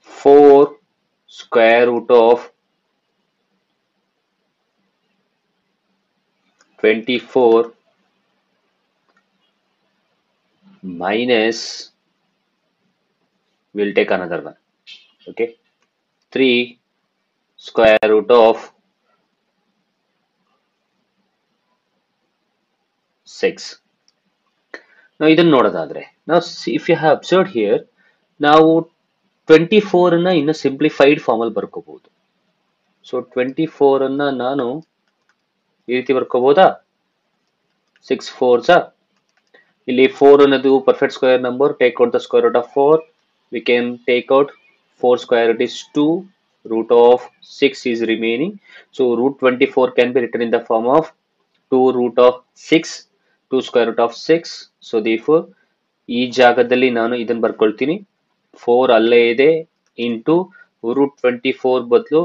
4 square root of 24 minus, we'll take another one. Okay, 3 square root of 6. ನಾವು ಇದನ್ನು ನೋಡೋದಾದ್ರೆ, ನಾವು if you have observed here, ನಾವು 24 ಅನ್ನ ಇನ್ನು ಸಿಂಪ್ಲಿಫೈಡ್ ಫಾರ್ಮ್ ಅಲ್ಲಿ ಬರ್ಕೋಬಹುದು. ಸೊ 24 ಅನ್ನ ನಾನು ಈ ರೀತಿ ಬರ್ಕೋಬಹುದಾ? 6 4s. ಇಲ್ಲಿ 4 ಅನ್ನೋದು perfect square number, take out the square root of 4. we can take out 4 square root is 2, root of 6 is remaining. So root 24 can be written in the form of 2 root of 6, 2 square root of 6. So therefore ಈ ಜಾಗದಲ್ಲಿ ನಾನು ಇದನ್ನು ಬರ್ಕೊಳ್ತೀನಿ, 4 ಅಲ್ಲೇ ಇದೆ ಇಂಟು ರೂಟ್ 24 ಬದಲು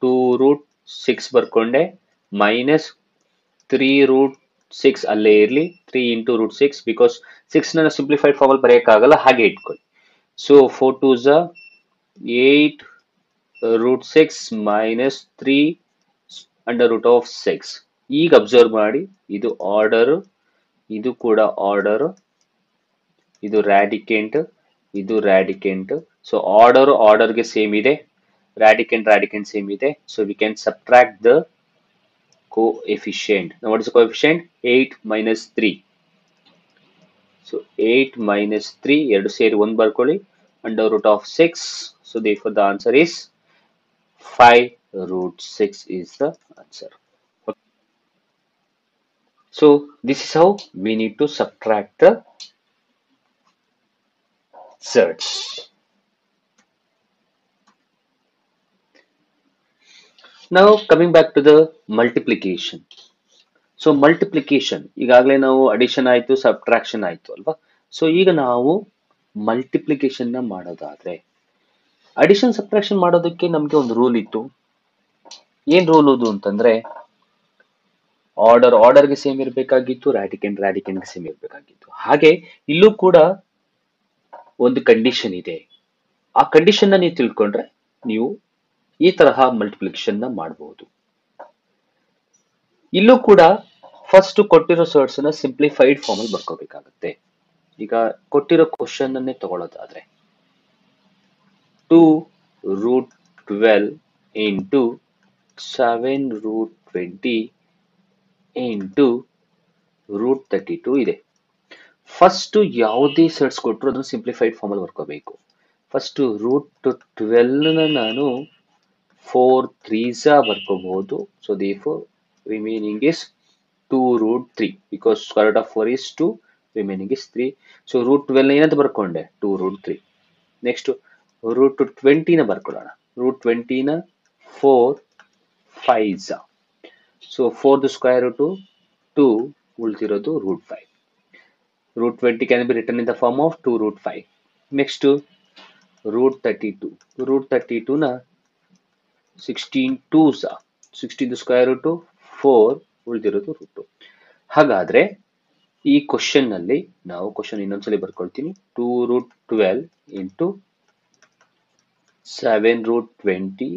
2 ರೂಟ್ 6 ಬರ್ಕೊಂಡೆ ಮೈನಸ್ 3 ರೂಟ್ 6 ಅಲ್ಲೇ ಇರಲಿ, 3 ಇಂಟು ರೂಟ್ 6 ಬಿಕಾಸ್ 6 ನ ಸಿಂಪ್ಲಿಫೈಡ್ ಫಾರ್ಮ್ ಅಲ್ಲಿ ಬರೆಯಕ್ಕಾಗಲ್ಲ, ಹಾಗೆ ಇಟ್ಕೊಳ್ಳಿ. ಸೊ 4 2s 8 ರೂಟ್ 6 ಮೈನಸ್ 3 ಅಂಡರ್ ರೂಟ್ ಆಫ್ 6. ಈಗ ಅಬ್ಸರ್ವ್ ಮಾಡಿ, ಇದು ಆರ್ಡರ್, ಇದು ಕೂಡ ಆರ್ಡರ್, ಇದು ರ್ಯಾಡಿಕೆಂಟ್, ಇದು ರ್ಯಾಡಿಕೆಂಟ್. ಸೊ ಆರ್ಡರ್ಗೆ ಸೇಮ್ ಇದೆ, ರ್ಯಾಡಿಕೆಂಟ್ ಸೇಮ್ ಇದೆ. So V can subtract the coefficient. Now what is the coefficient? 8 minus 3. So 8 minus 3, ಎರಡು ಸೇರಿ 1 ಬರ್ಕೊಳ್ಳಿ, under root of 6. So therefore the answer is 5 root 6 is the answer. Okay. So this is how we need to subtract the surds. Now coming back to the multiplication. So multiplication, ಈಗಾಗಲೇ ನಾವು ಅಡಿಷನ್ ಆಯಿತು, ಸಬ್ಟ್ರಾಕ್ಷನ್ ಆಯಿತು ಅಲ್ವಾ. ಸೊ ಈಗ ನಾವು ಮಲ್ಟಿಪ್ಲಿಕೇಶನ್ ನ ಮಾಡೋದಾದ್ರೆ, ಅಡಿಷನ್ ಸಬ್ಟ್ರಾಕ್ಷನ್ ಮಾಡೋದಕ್ಕೆ ನಮಗೆ ಒಂದು ರೂಲ್ ಇತ್ತು. ಏನ್ ರೂಲ್ ಅದು ಅಂತಂದ್ರೆ, ಆರ್ಡರ್ಗೆ ಸೇಮ್ ಇರಬೇಕಾಗಿತ್ತು, ರ್ಯಾಡಿಕೆಂಟ್ಗೆ ಸೇಮ್ ಇರಬೇಕಾಗಿತ್ತು. ಹಾಗೆ ಇಲ್ಲೂ ಕೂಡ ಒಂದು ಕಂಡೀಷನ್ ಇದೆ. ಆ ಕಂಡೀಷನ್ ನ ನೀವು ತಿಳ್ಕೊಂಡ್ರೆ ನೀವು ಈ ತರಹ ಮಲ್ಟಿಪ್ಲಿಕೇಶನ್ ನ ಮಾಡಬಹುದು. ಇಲ್ಲೂ ಕೂಡ ಫಸ್ಟ್ ಕೊಟ್ಟಿರೋ ಸರ್ಟ್ಸ್ ನ ಸಿಂಪ್ಲಿಫೈಡ್ ಫಾರ್ಮ್ ಅಲ್ಲಿ ಬರ್ಕೋಬೇಕಾಗುತ್ತೆ. ಈಗ ಕೊಟ್ಟಿರೋ ಕ್ವಶನ್ ಅನ್ನೇ ತಗೊಳ್ಳೋದಾದ್ರೆ, 2 root 12 into 7 root 20 into root 32 ಇದೆ. ಫಸ್ಟ್ ಯಾವುದೇ ಸರ್ಟ್ಸ್ ಕೊಟ್ಟರು ಅದನ್ನು ಸಿಂಪ್ಲಿಫೈಡ್ ಫಾರ್ಮ್ ಅಲ್ಲಿ ಬರ್ಕೋಬೇಕು. ಫಸ್ಟ್ ರೂಟ್ 12 ನಾನು 4 3s ಬರ್ಕೋಬಹುದು. So therefore remaining is 2 root 3 because square root of 4 is 2, remaining is 3. So root 12 ಏನಂತ ಬರ್ಕೊಂಡೆ, 2 root 3. ನೆಕ್ಸ್ಟ್ ರೂಟ್ 20 ನ ಬರ್ಕೊಳ್ಳೋಣ. ರೂಟ್ 20 ನ 4 5s. So 4 the square root 2, ಉಳಿದಿರೋದು root 5. Root 20 can be written in the form of 2 root 5. Next root 32. Root 32 ನ 16 2s, 16 ದ ಸ್ಕ್ವೇರ್ ರೂಟ್ 4, ಉಳಿದಿರೋದು ರೂಟ್ 2. ಹಾಗಾದ್ರೆ ಈ ಕ್ವಶನ್ ನಲ್ಲಿ ನಾವು ಕ್ವಶನ್ ಇನ್ನೊಂದ್ಸಲಿ ಬರ್ಕೊಳ್ತೀನಿ. 2 root 12 into 7 root 20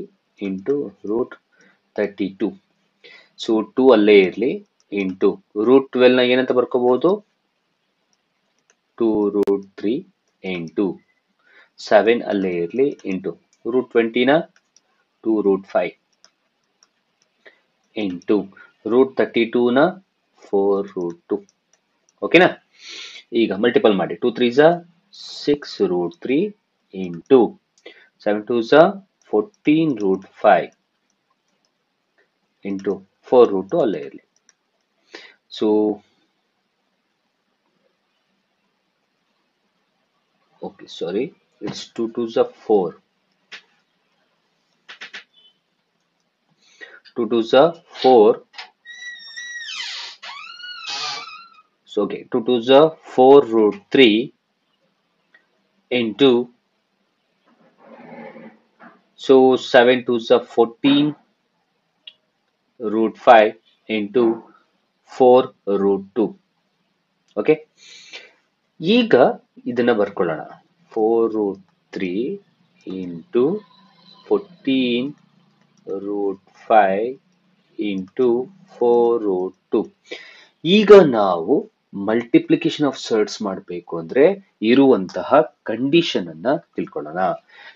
into root 32. So 2 ಅಲ್ಲೇ ಇರಲಿ, ಇಂಟು ರೂಟ್ 12 ನ ಏನಂತ ಬರ್ಕೋಬಹುದು, 2 ರೂಟ್ 3 ಇಂಟು 7 ಅಲ್ಲೇ ಇರಲಿ, ಇಂಟು ರೂಟ್ 20 ನ 2 ರೂಟ್ 5 ಇಂಟು ರೂಟ್ 32 ನ 4 ರೂಟ್ 2. ಓಕೆನಾ? ಈಗ ಮಲ್ಟಿಪಲ್ ಮಾಡಿ, 2 3s 6 root 3 into 7 2s 14 root 5 into 4 root 2 ಅಲ್ಲೇ ಇರಲಿ. So okay, sorry, it's 2 2s 4, 2 2s 4. So okay, 2 2s 4 root 3 into, so 7 2s 14 root 5 into 4 root 2. Okay, ಈಗ ಇದನ್ನ ಬರ್ಕೊಳ್ಳೋಣ. 4 root 3 into 14 root 5 into 4 root 2. ಈಗ ನಾವು ಮಲ್ಟಿಪ್ಲಿಕೇಶನ್ ಆಫ್ ಸರ್ಟ್ಸ್ ಮಾಡಬೇಕು ಅಂದ್ರೆ ಇರುವಂತಹ ಕಂಡೀಷನ್ ಅನ್ನ ತಿಳ್ಕೊಳ್ಳೋಣ.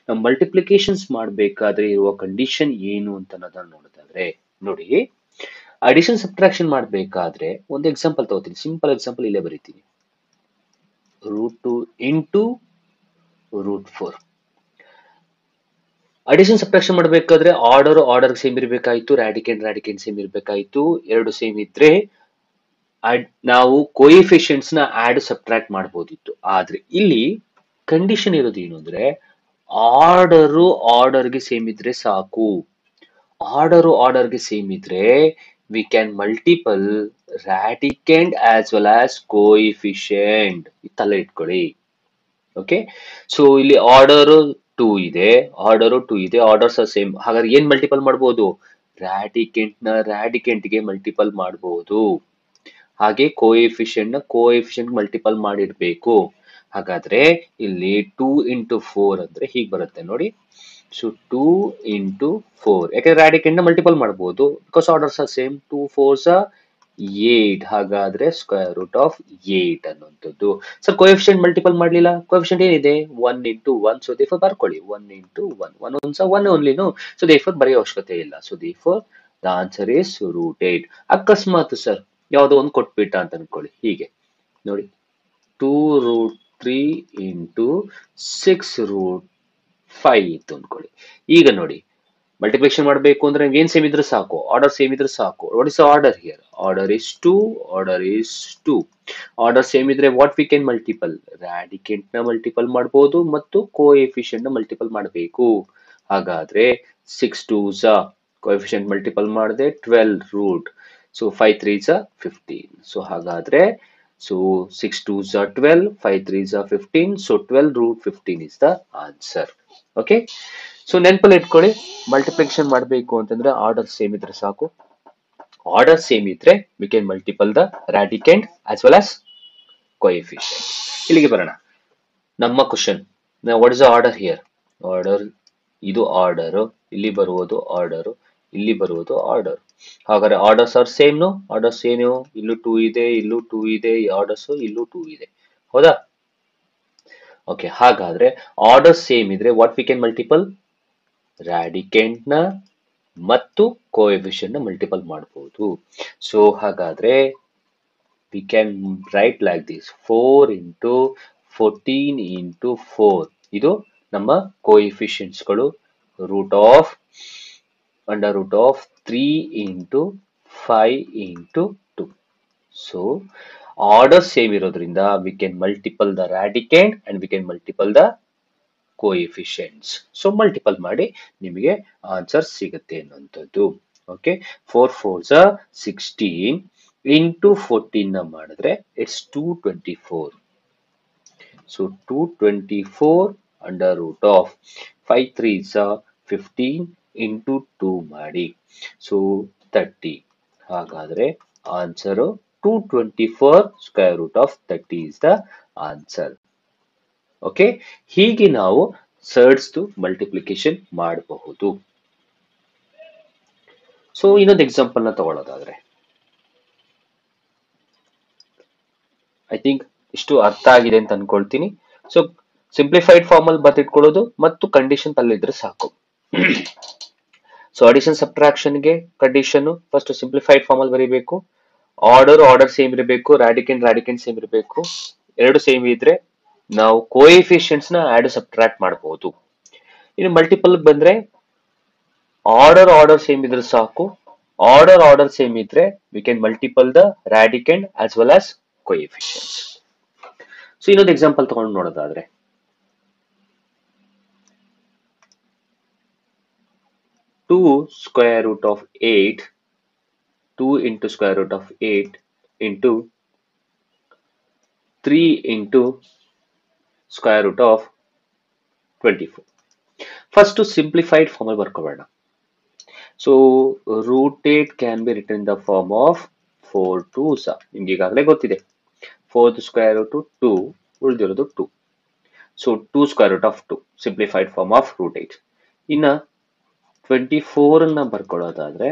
ನಾವು ಮಲ್ಟಿಪ್ಲಿಕೇಶನ್ಸ್ ಮಾಡಬೇಕಾದ್ರೆ ಇರುವ ಕಂಡೀಷನ್ ಏನು ಅಂತ ನೋಡೋದಾದ್ರೆ, ನೋಡಿ, ಅಡಿಷನ್ ಸಬ್ಟ್ರಾಕ್ಷನ್ ಮಾಡಬೇಕಾದ್ರೆ ಒಂದು ಎಕ್ಸಾಂಪಲ್ ತಗೋತೀನಿ. ಸಿಂಪಲ್ ಎಕ್ಸಾಂಪಲ್ ಇಲ್ಲೇ ಬರೀತೀನಿ. Root 2 into root 4. Addition subtraction ಮಾಡಬೇಕಾದ್ರೆ ಆರ್ಡರ್ ಸೇಮ್ ಇರಬೇಕಾಯ್ತು, ರ್ಯಾಡಿಕೆಂಟ್ ಸೇಮ್ ಇರಬೇಕಾಯ್ತು. ಎರಡು ಸೇಮ್ ಇದ್ರೆ ನಾವು ಕೋಎಫಿಷಿಯಂಟ್ಸ್ ನ ಆಡ್ ಸಬ್ಟ್ರಾಕ್ಟ್ ಮಾಡಬಹುದಿತ್ತು. ಆದ್ರೆ ಇಲ್ಲಿ ಕಂಡೀಷನ್ ಇರೋದು ಏನು ಅಂದ್ರೆ ಆರ್ಡರ್ಗೆ ಸೇಮ್ ಇದ್ರೆ ಸಾಕು. ಆರ್ಡರ್ಗೆ ಸೇಮ್ ಇದ್ರೆ we can multiple radicand as well as coefficient. ತಲೆ ಇಟ್ಕೊಳ್ಳಿ. ಓಕೆ, ಸೊ ಇಲ್ಲಿ ಆರ್ಡರ್ಸ್ ಸೇಮ್. ಹಾಗಾದ್ರೆ ಏನ್ ಮಲ್ಟಿಪಲ್ ಮಾಡಬಹುದು? ರಾಡಿಕೆಂಟ್ ಗೆ ಮಲ್ಟಿಪಲ್ ಮಾಡಬಹುದು. ಹಾಗೆ ಕೋಎಫಿಷಿಯಂಟ್ ಮಲ್ಟಿಪಲ್ ಮಾಡಿರ್ಬೇಕು. ಹಾಗಾದ್ರೆ ಇಲ್ಲಿ 2 ಇಂಟು 4 ಅಂದ್ರೆ ಹೀಗೆ ಬರುತ್ತೆ ನೋಡಿ. ಸೊ 2 ಇಂಟು 4, ಯಾಕಂದ್ರೆ ರಾಡಿಕೆಂಟ್ ನ ಮಲ್ಟಿಪಲ್ ಮಾಡಬಹುದು because orders are same. 2 4s 8. ಹಾಗಾದ್ರೆ ಸ್ಕ್ವೇರ್ ರೂಟ್ ಆಫ್ 8 ಅನ್ನುವಂಥದ್ದು. ಸರ್ ಕೋಎಫಿಷಿಯಂಟ್ ಮಲ್ಟಿಪಲ್ ಮಾಡ್ಲಿಲ್ಲ, ಕೋಎಫಿಷಿಯಂಟ್ ಏನಿದೆ 1 ಇಂಟು 1. ಸೊ ದೇಫೋರ್ ಬರ್ಕೊಳ್ಳಿ 1 ಇಂಟು 1. 1 1 1 ಓನ್ಲಿನು. ಸೊ ದೇಫೋರ್ ಬರೆಯೋ ಅವಶ್ಯಕತೆ ಇಲ್ಲ. So therefore the answer is root 8. ಅಕಸ್ಮಾತ್ ಸರ್ ಯಾವುದೋ ಒಂದು ಕೊಟ್ಬಿಟ್ಟ ಅಂತ ಅನ್ಕೊಳ್ಳಿ. ಹೀಗೆ ನೋಡಿ 2 ರೂಟ್ 3 ಇಂಟು 6 ರೂಟ್ 5 ಇತ್ತು ಅನ್ಕೊಳ್ಳಿ. ಈಗ ನೋಡಿ ಮಲ್ಟಿಪ್ಲಿಕೇಶನ್ ಮಾಡಬೇಕು ಅಂದ್ರೆ ಏನ್ ಸೇಮ್ ಇದ್ರೆ ಸಾಕು, ಆರ್ಡರ್ ಸೇಮ್ ಇದ್ರೆ ಸಾಕು. What is order here? Order is 2. Order same ಇದ್ರೆ what we can multiple? Radicand ನ ಮಲ್ಟಿಪಲ್ ಮಾಡಬಹುದು ಮತ್ತು ಕೋಎಫಿಷಿಯಂಟ್ ನ ಮಲ್ಟಿಪಲ್ ಮಾಡಬೇಕು. ಹಾಗಾದ್ರೆ 6 2s ಕೋಎಫಿಷಿಯಂಟ್ ಮಲ್ಟಿಪಲ್ ಮಾಡಿದೆ 12 ರೂಟ್. So 5 3s 15. ಸೊ ಹಾಗಾದ್ರೆ so 6 2s 12, 5 3s 15. So 12 root 15 is the answer. Okay, so ನೆನಪಲ್ಲಿ ಇಟ್ಕೊಳ್ಳಿ, ಮಲ್ಟಿಪ್ಲಿಕೇಶನ್ ಮಾಡಬೇಕು ಅಂತಂದ್ರೆ ಆರ್ಡರ್ ಸೇಮ್ ಇದ್ರೆ ಸಾಕು. ಆರ್ಡರ್ ಸೇಮ್ ಇದ್ರೆ we can multiple the radicand as well as coefficient. ಇಲ್ಲಿಗೆ ಬರೋಣ ನಮ್ಮ ಕ್ವಶನ್. What is the order here? Order ಇದು ಆರ್ಡರ್, ಇಲ್ಲಿ ಬರುವುದು ಆರ್ಡರ್, ಇಲ್ಲಿ ಬರುವುದು ಆರ್ಡರ್. ಹಾಗಾದ್ರೆ ಆರ್ಡರ್ಸ್ ಆರ್ ಸೇಮ್. ಆರ್ಡರ್ಸ್ ಏನು? ಇಲ್ಲೂ 2 ಇದೆ, ಇಲ್ಲೂ 2 ಇದೆ, ಆರ್ಡರ್ಸ್ ಇಲ್ಲೂ 2 ಇದೆ. ಹೌದಾ? ಓಕೆ, ಹಾಗಾದ್ರೆ ಆರ್ಡರ್ ಸೇಮ್ ಇದ್ರೆ what we can multiple? Radicand ನ ಮತ್ತು ಕೋಎಫಿಷಿಯಂಟ್ ನ ಮಲ್ಟಿಪಲ್ ಮಾಡಬಹುದು. ಸೊ ಹಾಗಾದ್ರೆ we can write like this 4 into 14 into 4. ಇದು ನಮ್ಮ ಕೋಎಫಿಷಿಯಂಟ್ಸ್ ಗಳು. Under root of 3 into 5 into 2. So order same ಇರೋದ್ರಿಂದ we can multiple the radicand and we can multiple the coefficients. So multiple ಮಾಡಿ ನಿಮಗೆ ಆನ್ಸರ್ ಸಿಗುತ್ತೆ ಅನ್ನುವಂಥದ್ದು. ಓಕೆ, 4 4s 16 ಇಂಟು 14 ನ ಮಾಡಿದ್ರೆ it's 224. So 224 under root of 5 3s 15 into 2 ಮಾಡಿ. ಸೊ 30. ಹಾಗಾದ್ರೆ answer 224 square root of 30 is the answer. Okay, ಹೀಗೆ ನಾವು ಸರ್ಡ್ಸ್ ಮಲ್ಟಿಪ್ಲಿಕೇಶನ್ ಮಾಡಬಹುದು. ಸೊ ಇನ್ನೊಂದು ಎಕ್ಸಾಂಪಲ್ ನ ತಗೊಳ್ಳೋದಾದ್ರೆ, ಐ ಥಿಂಕ್ ಇಷ್ಟು ಅರ್ಥ ಆಗಿದೆ ಅಂತ ಅನ್ಕೊಳ್ತೀನಿ. ಸೊ ಸಿಂಪ್ಲಿಫೈಡ್ ಫಾರ್ಮ್ ಅಲ್ಲಿ ಬರ್ತಿಟ್ಕೊಳ್ಳೋದು ಮತ್ತು ಕಂಡೀಷನ್ ತಲ್ಲಿದ್ರೆ ಸಾಕು. ಸೊ ಅಡಿಷನ್ ಸಬ್ಟ್ರಾಕ್ಷನ್ ಗೆ ಕಂಡೀಷನ್ ಫಸ್ಟ್ ಸಿಂಪ್ಲಿಫೈಡ್ ಫಾರ್ಮ್ ಅಲ್ಲಿ ಬರೀಬೇಕು. ಆರ್ಡರ್ ಸೇಮ್ ಇರಬೇಕು, ರಾಡಿಕೆಂಟ್ ಸೇಮ್ ಇರಬೇಕು. ಎರಡು ಸೇಮ್ ಇದ್ರೆ ನಾವು ಕೋಎಫಿಷಿಯಂಟ್ಸ್ ನ ಆಡ್ ಸಬ್ಟ್ರಾಕ್ಟ್ ಮಾಡಬಹುದು. ಇನ್ನು ಮಲ್ಟಿಪಲ್ ಬಂದ್ರೆ ಆರ್ಡರ್ ಸೇಮ್ ಇದ್ರೆ ಸಾಕು. ಆರ್ಡರ್ ಸೇಮ್ ಇದ್ರೆ we can multiple the radicand as well as coefficients. So ಇನ್ನೊಂದು ಎಕ್ಸಾಂಪಲ್ ತಗೊಂಡು ನೋಡೋದಾದ್ರೆ, 2 square root of 8, 2 into square root of 8 into 3 into square root of 24. First simplified form ಅಲ್ಲಿ ಬರ್ಕೊಳ್ಳೋಣ. So root 8 can be written in the form of 4 2s. ನಿಮ್ಗೆ ಈಗಾಗಲೇ ಗೊತ್ತಿದೆ 4th square root 2, ಉಳಿದಿರೋದು 2. So 2 square root of 2, simplified form of root 8. ಇನ್ನ 24 ಅನ್ನ ಬರ್ಕೊಳ್ಳೋದಾದ್ರೆ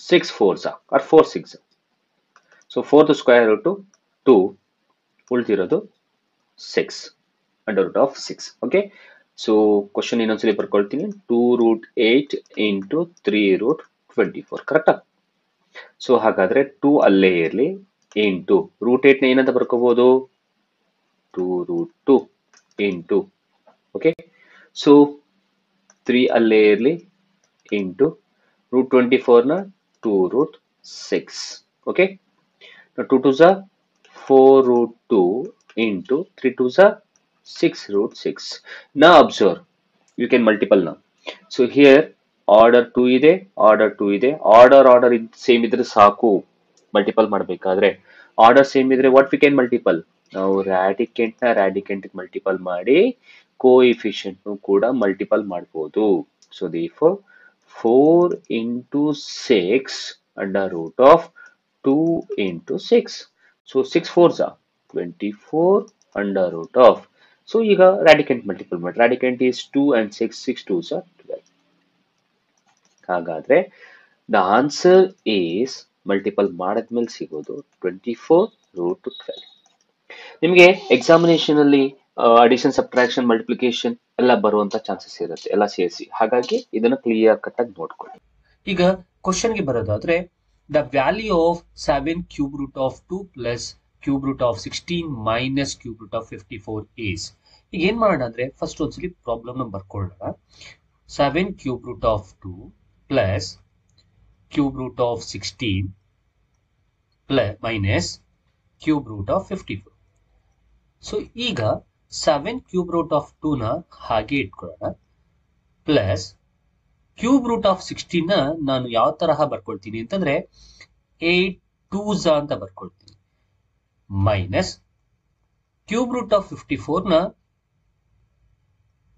6 4s or 4 6. So 4th square root 2, ಉಳಿದಿರೋದು 6 under root of 6. Okay, so question ಇನ್ನೊಂದ್ಸಲಿ ಬರ್ಕೊಳ್ತೀನಿ. 2 root 8 into 3 root 24. ಕರೆಕ್ಟಾ? ಸೊ ಹಾಗಾದ್ರೆ 2 ಅಲ್ಲೇ ಇರಲಿ ಇಂಟು ರೂಟ್ 8 ನ ಏನಂತ ಬರ್ಕೋಬಹುದು? 2 root 2 ಇಂಟು, ಓಕೆ, ಸೊ 3 ಅಲ್ಲೇ ಇರಲಿ ಇಂಟು ರೂಟ್ 24 ನ 2 root 6. Okay, 2 2s 4 root 2 into 3 2s are 6 root 6. Now observe, you can multiple now. So here order 2 ಇದೆ, ಆರ್ಡರ್ 2 ಇದೆ, ಆರ್ಡರ್ ಸೇಮ್ ಇದ್ರೆ ಸಾಕು ಮಲ್ಟಿಪಲ್ ಮಾಡಬೇಕಾದ್ರೆ. ಆರ್ಡರ್ ಸೇಮ್ ಇದ್ರೆ ವಾಟ್ ವಿ ಕ್ಯಾನ್ ಮಲ್ಟಿಪಲ್, ನಾವು ರ್ಯಾಡಿಕೆಂಟ್ ಮಲ್ಟಿಪಲ್ ಮಾಡಿ ಕೋಎಫಿಷಿಯಂಟ್ ಕೂಡ ಮಲ್ಟಿಪಲ್ ಮಾಡ್ಬೋದು. So therefore 4 into 6 under root of 2 into 6. So 6 4s are 24 under root of. So ಈಗ ರ್ಯಾಡಿಕೆಂಟ್ ಮಲ್ಟಿಪಲ್ ಮಾಡಿ, ರ್ಯಾಡಿಕೆಂಟ್ is 2 and 6, 6 2s are 12. ಹಾಗಾದ್ರೆ ದ ಆನ್ಸರ್ ಈಸ್ ಮಲ್ಟಿಪಲ್ ಮಾಡಿದ್ಮೇಲೆ ಸಿಗೋದು 24 ರೂಟ್ 12. ನಿಮಗೆ ಎಕ್ಸಾಮಿನೇಷನ್ ಅಲ್ಲಿ ಅಡಿಷನ್ ಸಬ್ಟ್ರಾಕ್ಷನ್ ಮಲ್ಟಿಪ್ಲಿಕೇಶನ್ ಎಲ್ಲ ಬರುವಂತ ಚಾನ್ಸಸ್ ಇರುತ್ತೆ ಎಲ್ಲ ಸೇರಿಸಿ, ಹಾಗಾಗಿ ಇದನ್ನ ಕ್ಲಿಯರ್ ಕಟ್ ಆಗಿ ನೋಡ್ಕೊಳ್ಳಿ. ಈಗ ಕ್ವಶನ್ ಗೆ ಬರೋದಾದ್ರೆ the value of 7 cube root of 2 plus cube root of 16 minus cube root of 54 is. ಈಗ ಏನ್ ಮಾಡೋಣ ಅಂದ್ರೆ ಫಸ್ಟ್ ಒಂದ್ಸಲಿ ಪ್ರಾಬ್ಲಮ್ ನ ಬರ್ಕೊಳ್ಳೋಣ. 7 cube root of 2 plus cube root of 16 plus minus cube root of 54. So ಈಗ 7 ಕ್ಯೂಬ್ ರೂಟ್ ಆಫ್ 2 ನ ಹಾಗೆ ಇಟ್ಕೊಳ್ಳೋಣ, ಪ್ಲಸ್ ಕ್ಯೂಬ್ ರೂಟ್ ಆಫ್ 16 ನ ನಾನು ಯಾವ ತರಹ ಬರ್ಕೊಳ್ತೀನಿ ಅಂತಂದ್ರೆ 8 2s ಅಂತ ಬರ್ಕೊಳ್ತೀನಿ, ಮೈನಸ್ ಕ್ಯೂಬ್ ರೂಟ್ ಆಫ್ 54 ನ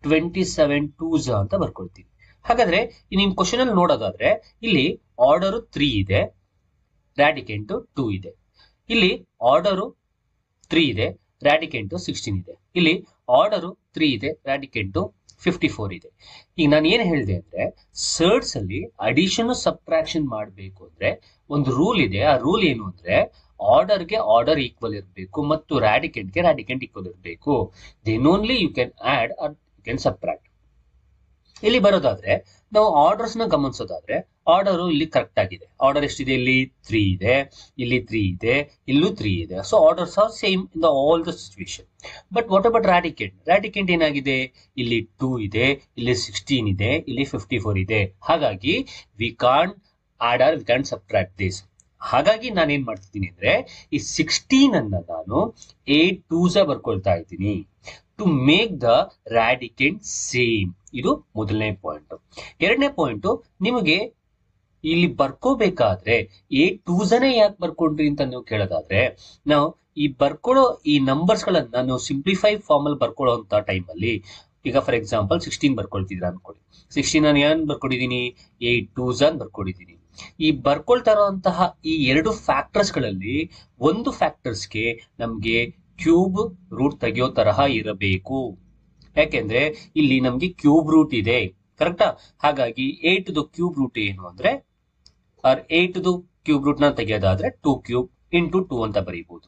27 2s ಅಂತ ಬರ್ಕೊಳ್ತೀನಿ. ಹಾಗಾದ್ರೆ ನಿಮ್ ಕ್ವಶನ್ ಅಲ್ಲಿ ನೋಡೋದಾದ್ರೆ ಇಲ್ಲಿ ಆರ್ಡರ್ 3 ಇದೆ, ರ್ಯಾಡಿಕೆಂಟ್ 2 ಇದೆ. ಇಲ್ಲಿ ಆರ್ಡರ್ 3 ಇದೆ, ರ್ಯಾಡಿಕೆಂಟ್ 16 ಇದೆ. ಇಲ್ಲಿ ಆರ್ಡರ್ 3 ಇದೆ, ರ್ಯಾಡಿಕೆಂಟ್ 54 ಇದೆ. ಈಗ ನಾನು ಏನ್ ಹೇಳಿದೆ ಅಂದ್ರೆ ಸರ್ಟ್ಸ್ ಅಲ್ಲಿ ಅಡಿಷನ್ ಸಬ್ಟ್ರಾಕ್ಷನ್ ಮಾಡಬೇಕು ಅಂದ್ರೆ ಒಂದು ರೂಲ್ ಇದೆ. ಆ ರೂಲ್ ಏನು ಅಂದ್ರೆ ಆರ್ಡರ್ಗೆ ಆರ್ಡರ್ ಈಕ್ವಲ್ ಇರಬೇಕು ಮತ್ತು ರ್ಯಾಡಿಕೆಂಟ್ಗೆ ರ್ಯಾಡಿಕೆಂಟ್ ಈಕ್ವಲ್ ಇರಬೇಕು. Then only you can add or you can subtract. ಇಲ್ಲಿ ಬರೋದಾದ್ರೆ ನಾವು ಆರ್ಡರ್ಸ್ ನ ಗಮನಿಸೋದಾದ್ರೆ ಆರ್ಡರ್ ಇಲ್ಲಿ ಕರೆಕ್ಟ್ ಆಗಿದೆ. ಆರ್ಡರ್ ಎಷ್ಟಿದೆ, ಇಲ್ಲಿ 3 ಇದೆ, ಇಲ್ಲಿ 3 ಇದೆ, ಇಲ್ಲೂ 3 ಇದೆ. So orders are same in the all the situation. But what about radicand? Radicand ಏನಾಗಿದೆ, ಇಲ್ಲಿ 2 ಇದೆ, ಇಲ್ಲಿ 16 ಇದೆ, ಇಲ್ಲಿ 54 ಇದೆ. ಹಾಗಾಗಿ we can't add or we can't subtract this. ಹಾಗಾಗಿ ನಾನೇನ್ ಮಾಡ್ತೀನಿ ಅಂದ್ರೆ ಈ 16 ಅನ್ನ ನಾನು 8 2s ಬರ್ಕೊಳ್ತಾ ಇದ್ದೀನಿ ಟು ಮೇಕ್ ದ ರ್ಯಾಡಿಕೆಂಟ್ ಸೇಮ್. ಇದು ಮೊದಲನೇ ಪಾಯಿಂಟ್. ಎರಡನೇ ಪಾಯಿಂಟ್, ನಿಮಗೆ ಇಲ್ಲಿ ಬರ್ಕೋಬೇಕಾದ್ರೆ 8 2s ಯಾಕೆ ಬರ್ಕೊಂಡ್ರಿ ಅಂತ ನೀವು ಕೇಳೋದಾದ್ರೆ, ನಾವು ಈ ಬರ್ಕೊಳ್ಳೋ ಈ ನಂಬರ್ಸ್ ಗಳನ್ನ ನಾವು ಸಿಂಪ್ಲಿಫೈ ಫಾರ್ಮ್ ಅಲ್ಲಿ ಬರ್ಕೊಳ್ಳೋ ಅಂತ ಟೈಮ್ ಅಲ್ಲಿ, ಈಗ ಫಾರ್ ಎಕ್ಸಾಂಪಲ್ 16 ಬರ್ಕೊಳ್ತಿದ್ರ ಅನ್ಕೊಳ್ಳಿ. 16 ನಾನು ಏನ್ ಬರ್ಕೊಂಡಿದ್ದೀನಿ, 8 2s ಅಂತ ಬರ್ಕೊಂಡಿದ್ದೀನಿ. ಈ ಬರ್ಕೊಳ್ತಾ ಇರುವಂತಹ ಈ ಎರಡು ಫ್ಯಾಕ್ಟರ್ಸ್ ಗಳಲ್ಲಿ ಒಂದು ಫ್ಯಾಕ್ಟರ್ಸ್ಗೆ ನಮ್ಗೆ ಕ್ಯೂಬ್ ರೂಟ್ ತೆಗೆಯೋ ತರಹ ಇರಬೇಕು. ಯಾಕೆಂದ್ರೆ ಇಲ್ಲಿ ನಮ್ಗೆ ಕ್ಯೂಬ್ ರೂಟ್ ಇದೆ, ಕರೆಕ್ಟಾ? ಹಾಗಾಗಿ 8 ಕ್ಯೂಬ್ ರೂಟ್ ಏನು ಅಂದ್ರೆ 8 ಕ್ಯೂಬ್ ರೂಟ್ ನ ತೆಗೆಯೋದಾದ್ರೆ 2 ಕ್ಯೂಬ್ ಇಂಟು 2 ಅಂತ ಬರೀಬಹುದು.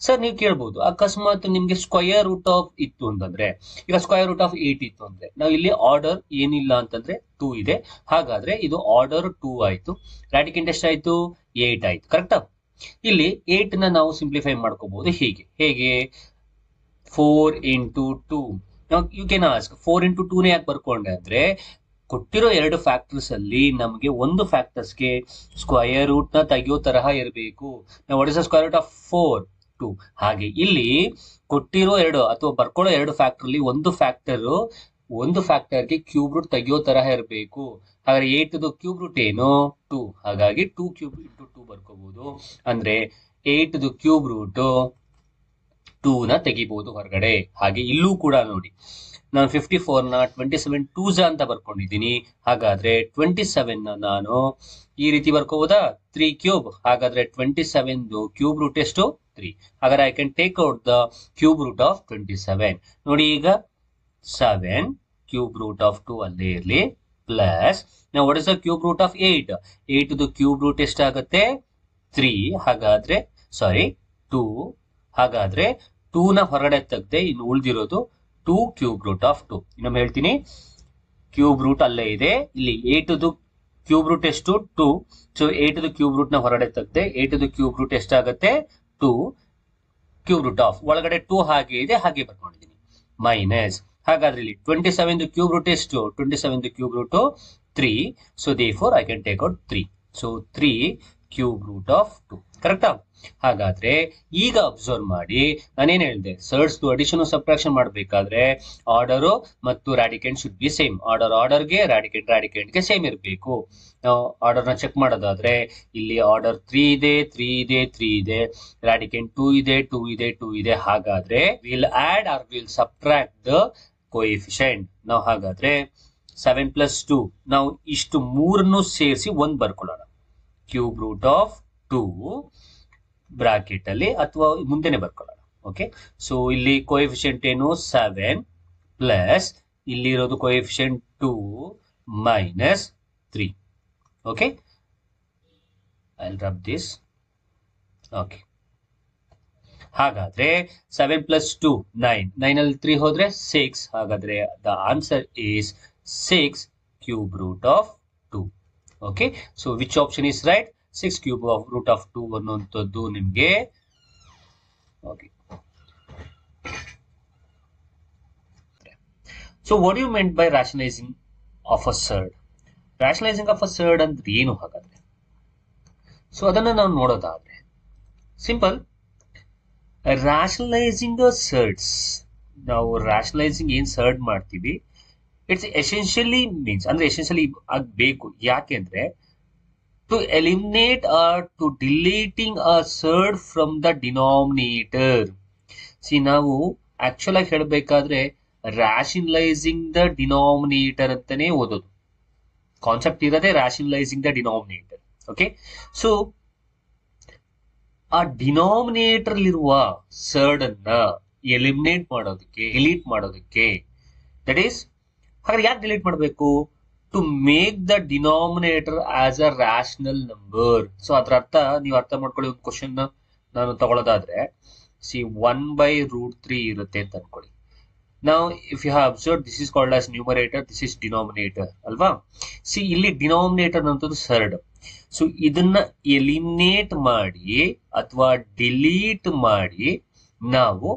ಸರ್ ನೀವು ಕೇಳ್ಬಹುದು, ಅಕಸ್ಮಾತ್ ನಿಮ್ಗೆ ಸ್ಕ್ವಯರ್ ರೂಟ್ ಆಫ್ ಇತ್ತು ಅಂತಂದ್ರೆ, ಈಗ ಸ್ಕ್ವಯರ್ ರೂಟ್ ಆಫ್ 8 ಇತ್ತು ಅಂದ್ರೆ ನಾವು ಇಲ್ಲಿ ಆರ್ಡರ್ ಏನಿಲ್ಲ ಅಂತಂದ್ರೆ 2 ಇದೆ. ಹಾಗಾದ್ರೆ ಇದು ಆರ್ಡರ್ 2 ಆಯ್ತು, ರ್ಯಾಡಿಕೆಂಟ್ ಎಷ್ಟಾಯ್ತು, 8 ಆಯ್ತು, ಕರೆಕ್ಟಾ? ಇಲ್ಲಿ 8 ನ ನಾವು ಸಿಂಪ್ಲಿಫೈ ಮಾಡ್ಕೋಬಹುದು ಹೇಗೆ 4 into 2. You can ask 4 into 2 ನೇ ಯಾಕೆ ಬರ್ಕೊಂಡೆ ಅಂದ್ರೆ ಕೊಟ್ಟಿರೋ ಎರಡು ಫ್ಯಾಕ್ಟರ್ಸ್ ಅಲ್ಲಿ ನಮಗೆ ಒಂದು ಫ್ಯಾಕ್ಟರ್ಸ್ಗೆ ಸ್ಕ್ವಯರ್ ರೂಟ್ ನ ತೆಗೆಯೋ ತರಹ ಇರಬೇಕು. ನಾವು what is the square root of 4 2. ಹಾಗೆ ಇಲ್ಲಿ ಕೊಟ್ಟಿರೋ ಎರಡು ಅಥವಾ ಬರ್ಕೊಳ್ಳೋ ಎರಡು ಫ್ಯಾಕ್ಟರ್ ಅಲ್ಲಿ ಒಂದು ಫ್ಯಾಕ್ಟರ್ಗೆ ಕ್ಯೂಬ್ ರೂಟ್ ತೆಗೆಯೋ ತರಹ ಇರಬೇಕು. ಹಾಗಾದ್ರೆ 8 ಕ್ಯೂಬ್ ರೂಟ್ ಏನು, 2. ಹಾಗಾಗಿ 2 ಕ್ಯೂಬ್ ಇಂಟು 2 ಬರ್ಕೋಬಹುದು. ಅಂದ್ರೆ 8 ಕ್ಯೂಬ್ ರೂಟ್ 2 ನ ತೆಗಿಬಹುದು ಹೊರಗಡೆ. ಹಾಗೆ ಇಲ್ಲೂ ಕೂಡ ನೋಡಿ, ನಾನು 54 ನ 27 2s ಅಂತ ಬರ್ಕೊಂಡಿದ್ದೀನಿ. ಹಾಗಾದ್ರೆ 27 ನ ನಾನು ಈ ರೀತಿ ಬರ್ಕೋಬಹುದಾ, 3 ಕ್ಯೂಬ್. ಹಾಗಾದ್ರೆ 27 ಕ್ಯೂಬ್ ರೂಟ್ ಎಷ್ಟು, 3. ಹಾಗಾದ್ರೆ I can take out the cube root of 27. ನೋಡಿ ಈಗ 7 ಕ್ಯೂಬ್ ರೂಟ್ ಆಫ್ 2 ಅಲ್ಲೇ ಇರಲಿ, ಪ್ಲಸ್ ನಾವು what is the cube root of 8. 8 cube root ಎಷ್ಟಾಗುತ್ತೆ, 3. ಹಾಗಾದ್ರೆ 2. ಹಾಗಾದ್ರೆ 2 ನ ಹೊರಗಡೆ ತೆಗೆದೆ, ಇನ್ನು ಉಳಿದಿರೋದು 2 ಕ್ಯೂಬ್ ರೂಟ್ ಆಫ್ 2. ಇನ್ನೊಮ್ಮೆ ಹೇಳ್ತೀನಿ, ಕ್ಯೂಬ್ ರೂಟ್ ಅಲ್ಲೇ ಇದೆ, ಇಲ್ಲಿ 8 ಕ್ಯೂಬ್ ರೂಟ್ ಎಷ್ಟು, 2. ಸೊ 8 ಕ್ಯೂಬ್ ರೂಟ್ ನ ಹೊರಗಡೆ ತೆಗೆದೆ, 8 ಕ್ಯೂಬ್ ರೂಟ್ ಎಷ್ಟಾಗುತ್ತೆ, 2 ಕ್ಯೂಬ್ ರೂಟ್ ಆಫ್ ಒಳಗಡೆ 2 ಹಾಗೆ ಇದೆ, ಹಾಗೆ ಬರ್ಕೊಂಡಿದ್ದೀನಿ, ಮೈನಸ್. ಹಾಗಾದ್ರೆ ಇಲ್ಲಿ 27 ಕ್ಯೂಬ್ ರೂಟ್ ಎಷ್ಟು, 27 cube root 3. So therefore I can take out 3. So 3 cube root of 2. ಕರೆಕ್ಟಾ? ಹಾಗಾದ್ರೆ ಈಗ ಅಬ್ಸರ್ವ್ ಮಾಡಿ, ನಾನೇನ್ ಹೇಳಿದೆ, ಸರ್ಡ್ಸ್ ಅಡಿಷನ್ ಸಬ್ಟ್ರಾಕ್ಷನ್ ಮಾಡಬೇಕಾದ್ರೆ ಆರ್ಡರ್ ಮತ್ತು ರಾಡಿಕೆಂಟ್ ಶುಡ್ ಬಿ ಸೇಮ್. ಆರ್ಡರ್ಗೆ ರಾಡಿಕೆಂಟ್ಗೆ ಸೇಮ್ ಇರಬೇಕು. ನಾವು ಆರ್ಡರ್ ನ ಚೆಕ್ ಮಾಡೋದಾದ್ರೆ ಇಲ್ಲಿ ಆರ್ಡರ್ 3 ಇದೆ, 3 ಇದೆ, 3 ಇದೆ, ರಾಡಿಕೆಂಟ್ 2 ಇದೆ, 2 ಇದೆ, 2 ಇದೆ. ಹಾಗಾದ್ರೆ we'll add or we'll subtract the coefficient. ನಾವು ಹಾಗಾದ್ರೆ 7 + 2 ನಾವು ಇಷ್ಟು ಮೂರನ್ನು ಸೇರಿಸಿ 1 ಬರ್ಕೊಳ್ಳೋಣ. ಕ್ಯೂಬ್ ರೂಟ್ ಆಫ್ 2 ಬ್ರಾಕೆಟ್ ಅಲ್ಲಿ ಅಥವಾ ಮುಂದೆನೆ ಬರ್ಕೊಳ್ಳೋಣ. ಓಕೆ, ಸೊ ಇಲ್ಲಿ ಕೋಎಫಿಷಿಯಂಟ್ ಏನು 7 ಪ್ಲಸ್ ಇಲ್ಲಿರೋದು coefficient 2 minus 3. Okay, I rub this. Okay, ಹಾಗಾದ್ರೆ 7 + 2 9, 9 ಅಲ್ಲಿ 3 ಹೋದ್ರೆ 6. ಹಾಗಾದ್ರೆ the answer is 6 cube root of 2. Okay, so which option is right? 6 cube of root of 2 ಅನ್ನುವಂಥದ್ದು ನಿಮ್ಗೆ. Okay, so what you meant by rationalising of a surd? Rationalising of a surd ಅಂದ್ರೆ ಏನು ಹಾಗಾದ್ರೆ? ಸೊ ಅದನ್ನ ನಾವು ನೋಡೋದಾದ್ರೆ ಸಿಂಪಲ್, ರಾಷನಲೈಸಿಂಗ್ ಸರ್ಡ್ಸ್, ನಾವು ರಾಷನಲೈಸಿಂಗ್ ಏನ್ ಸರ್ಡ್ ಮಾಡ್ತೀವಿ, ಇಟ್ಸ್ ಎಸೆನ್ಷಿಯಲಿ ಮೀನ್ಸ್ ಅಂದ್ರೆ ಎಸೆನ್ಷಿಯಲಿ ಆಗ್ಬೇಕು. ಯಾಕೆಂದ್ರೆ to eliminate or to deleting a surd from the denominator. See, ನಾವು ಆಕ್ಚುಲ್ ಆಗಿ ಹೇಳಬೇಕಾದ್ರೆ ರಾಷನಲೈಸಿಂಗ್ ದ ಡಿನಾಮಿನೇಟರ್ ಅಂತಾನೆ ಓದೋದು. ಕಾನ್ಸೆಪ್ಟ್ ಇರೋದೇ rationalising the denominator. Okay, so ಆ ಡಿನಾಮಿನೇಟರ್ ಇರುವ ಸರ್ಡ್ ಅನ್ನ ಎಲಿಮಿನೇಟ್ ಮಾಡೋದಕ್ಕೆ, ಡಿಲೀಟ್ ಮಾಡೋದಕ್ಕೆ, ದಟ್ ಈಸ್, ಹಾಗಾದ್ರೆ ಯಾಕೆ ಡಿಲೀಟ್ ಮಾಡಬೇಕು? To make the denominator as a rational number. So ಅದ್ರ ಅರ್ಥ ನೀವು ಅರ್ಥ ಮಾಡ್ಕೊಳ್ಳಿ. ಒಂದು ಕ್ವಶನ್ ನಾನು ತಗೊಳ್ಳೋದಾದ್ರೆ, ಸಿ 1/√3 ಇರುತ್ತೆ ಅಂತ ಅನ್ಕೊಳ್ಳಿ. ನಾವು if you have observe, this is called as numerator, this is denominator ಅಲ್ವಾ? ಸಿ ಇಲ್ಲಿ ಡಿನಾಮಿನೇಟರ್ ಅಂತದ್ದು ಸರ್ಡ್. ಸೊ ಇದನ್ನ ಎಲಿಮಿನೇಟ್ ಮಾಡಿ ಅಥವಾ ಡಿಲೀಟ್ ಮಾಡಿ ನಾವು